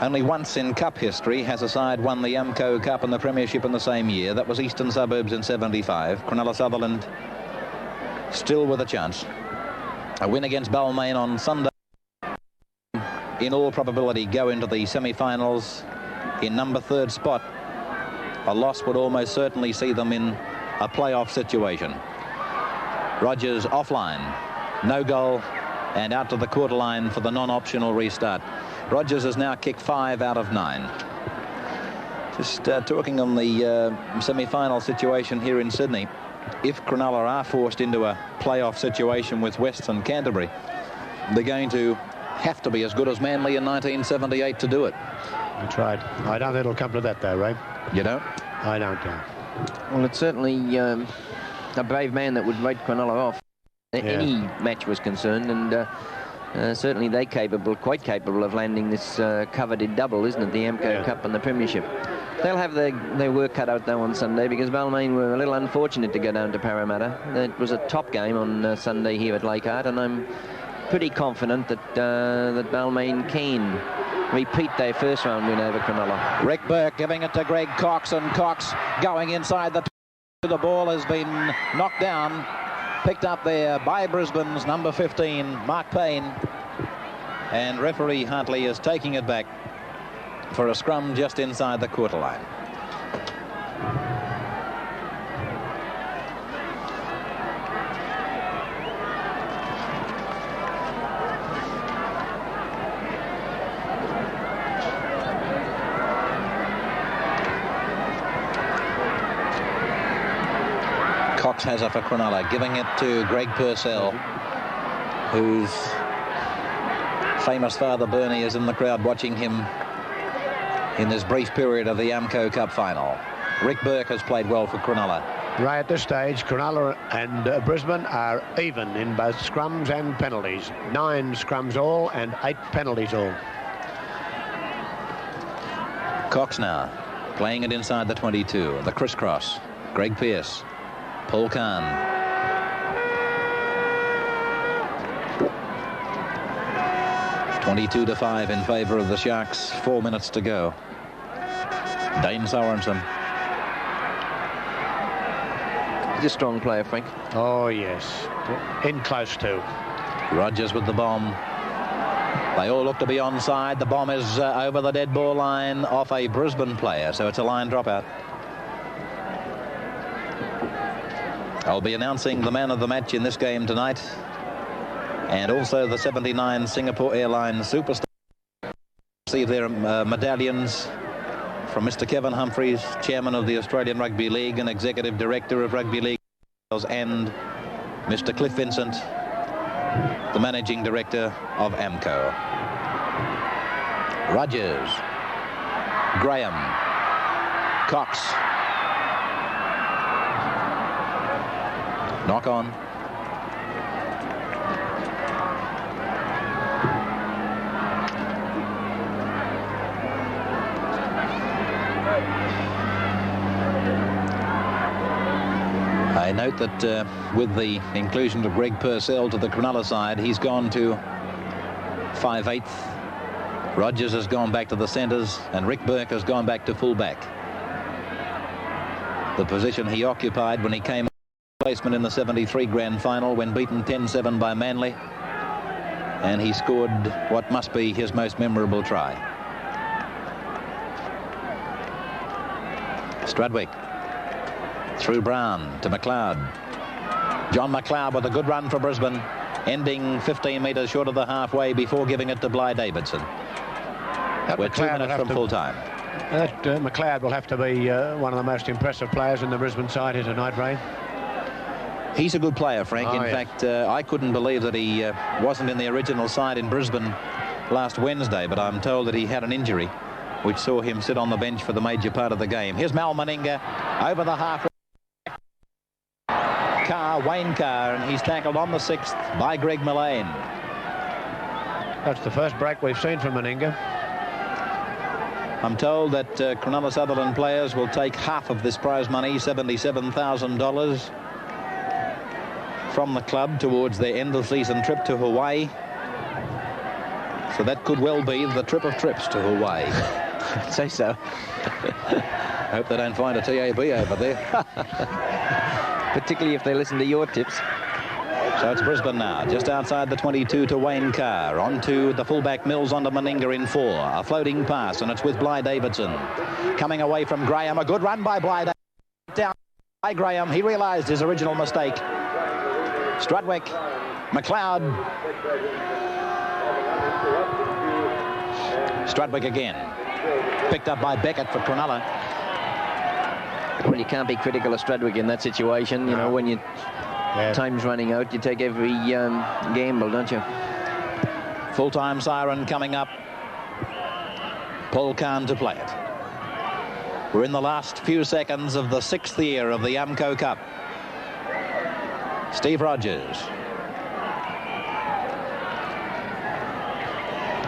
Only once in cup history has a side won the Amco Cup and the Premiership in the same year. That was Eastern Suburbs in '75. Cronulla Sutherland still with a chance. A win against Balmain on Sunday, in all probability, go into the semi-finals in number 3rd spot. A loss would almost certainly see them in a playoff situation. Rogers offline, no goal, and out to the quarter line for the non-optional restart. Rogers has now kicked 5 out of 9. Just talking on the semi-final situation here in Sydney. If Cronulla are forced into a playoff situation with Western Canterbury, they're going to have to be as good as Manly in 1978 to do it. That's right. I don't think it'll come to that, though, Ray. You don't? I don't. Well, it's certainly a brave man that would write Cronulla off. Any match was concerned, and certainly they're quite capable of landing this coveted double, isn't it? The Amco Cup and the Premiership. They'll have their work cut out though on Sunday, because Balmain were a little unfortunate to go down to Parramatta. It was a top game on Sunday here at Leichhardt, and I'm pretty confident that that Balmain can repeat their first round win over Cronulla. Rick Bourke giving it to Greg Cox, and Cox going inside the ball has been knocked down, picked up there by Brisbane's number 15, Mark Payne, and referee Hartley is taking it back for a scrum just inside the quarter line. Cox has it for Cronulla, giving it to Greg Purcell, whose famous father Bernie is in the crowd watching him in this brief period of the Amco Cup final. Rick Bourke has played well for Cronulla. Right at this stage, Cronulla and Brisbane are even in both scrums and penalties. 9 scrums all and 8 penalties all. Cox now playing it inside the 22. The crisscross. Greg Pearce. Paul Kahn. (22-5) in favour of the Sharks. 4 minutes to go. Dane Sorensen. He's a strong player, Frank. Oh, yes. In close too. Rogers with the bomb. They all look to be onside. The bomb is over the dead ball line off a Brisbane player, so it's a line dropout. I'll be announcing the man of the match in this game tonight, and also the 79 Singapore Airlines superstar. Receive their medallions from Mr. Kevin Humphreys, chairman of the Australian Rugby League and executive director of Rugby League, and Mr. Cliff Vincent, the managing director of Amco. Rogers, Graham, Cox. Knock on. I note that with the inclusion of Greg Purcell to the Cronulla side, he's gone to 5/8. Rogers has gone back to the centres, and Rick Bourke has gone back to fullback. The position he occupied when he came placement in the 73 grand final when beaten 10-7 by Manly, and he scored what must be his most memorable try. Strudwick through Brown to McLeod. John McLeod with a good run for Brisbane, ending 15 metres short of the halfway before giving it to Bligh Davidson. We're 2 minutes from full time. That McLeod will have to be one of the most impressive players in the Brisbane side here tonight, Ray. He's a good player, Frank. In fact, I couldn't believe that he wasn't in the original side in Brisbane last Wednesday, but I'm told that he had an injury which saw him sit on the bench for the major part of the game. Here's Mal Meninga over the half. Carr, Wayne Carr, and he's tackled on the 6th by Greg Mullane. That's the first break we've seen from Meninga. I'm told that Cronulla Sutherland players will take half of this prize money, $77,000, from the club towards their end-of-season trip to Hawaii. So that could well be the trip of trips to Hawaii. I'd say so. Hope they don't find a TAB over there. Particularly if they listen to your tips. So it's Brisbane now, just outside the 22 to Wayne Carr. On to the fullback Mills onto Meninga in 4. A floating pass, and it's with Bligh Davidson. Coming away from Graham. A good run by Bligh Davidson. Down by Graham. He realised his original mistake. Strudwick, McLeod. Strudwick again. Picked up by Beckett for Cronulla. Well, you can't be critical of Strudwick in that situation. You know, when you time's running out, you take every gamble, don't you? Full-time siren coming up. Paul Kahn to play it. We're in the last few seconds of the 6th year of the Amco Cup. Steve Rogers.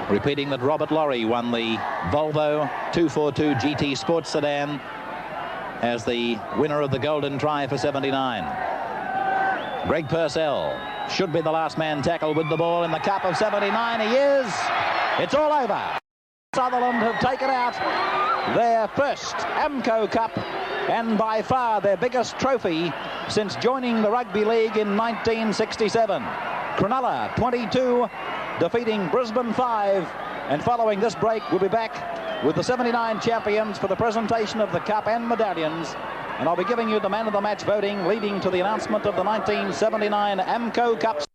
Repeating that Robert Laurie won the Volvo 242 GT Sports Sedan as the winner of the Golden Try for 79. Greg Purcell should be the last man tackled with the ball in the Cup of 79. He is. It's all over. Sutherland have taken out their first Amco Cup and by far their biggest trophy since joining the Rugby League in 1967. Cronulla 22 defeating Brisbane 5, and following this break we'll be back with the 79 champions for the presentation of the cup and medallions, and I'll be giving you the man of the match voting leading to the announcement of the 1979 Amco Cup.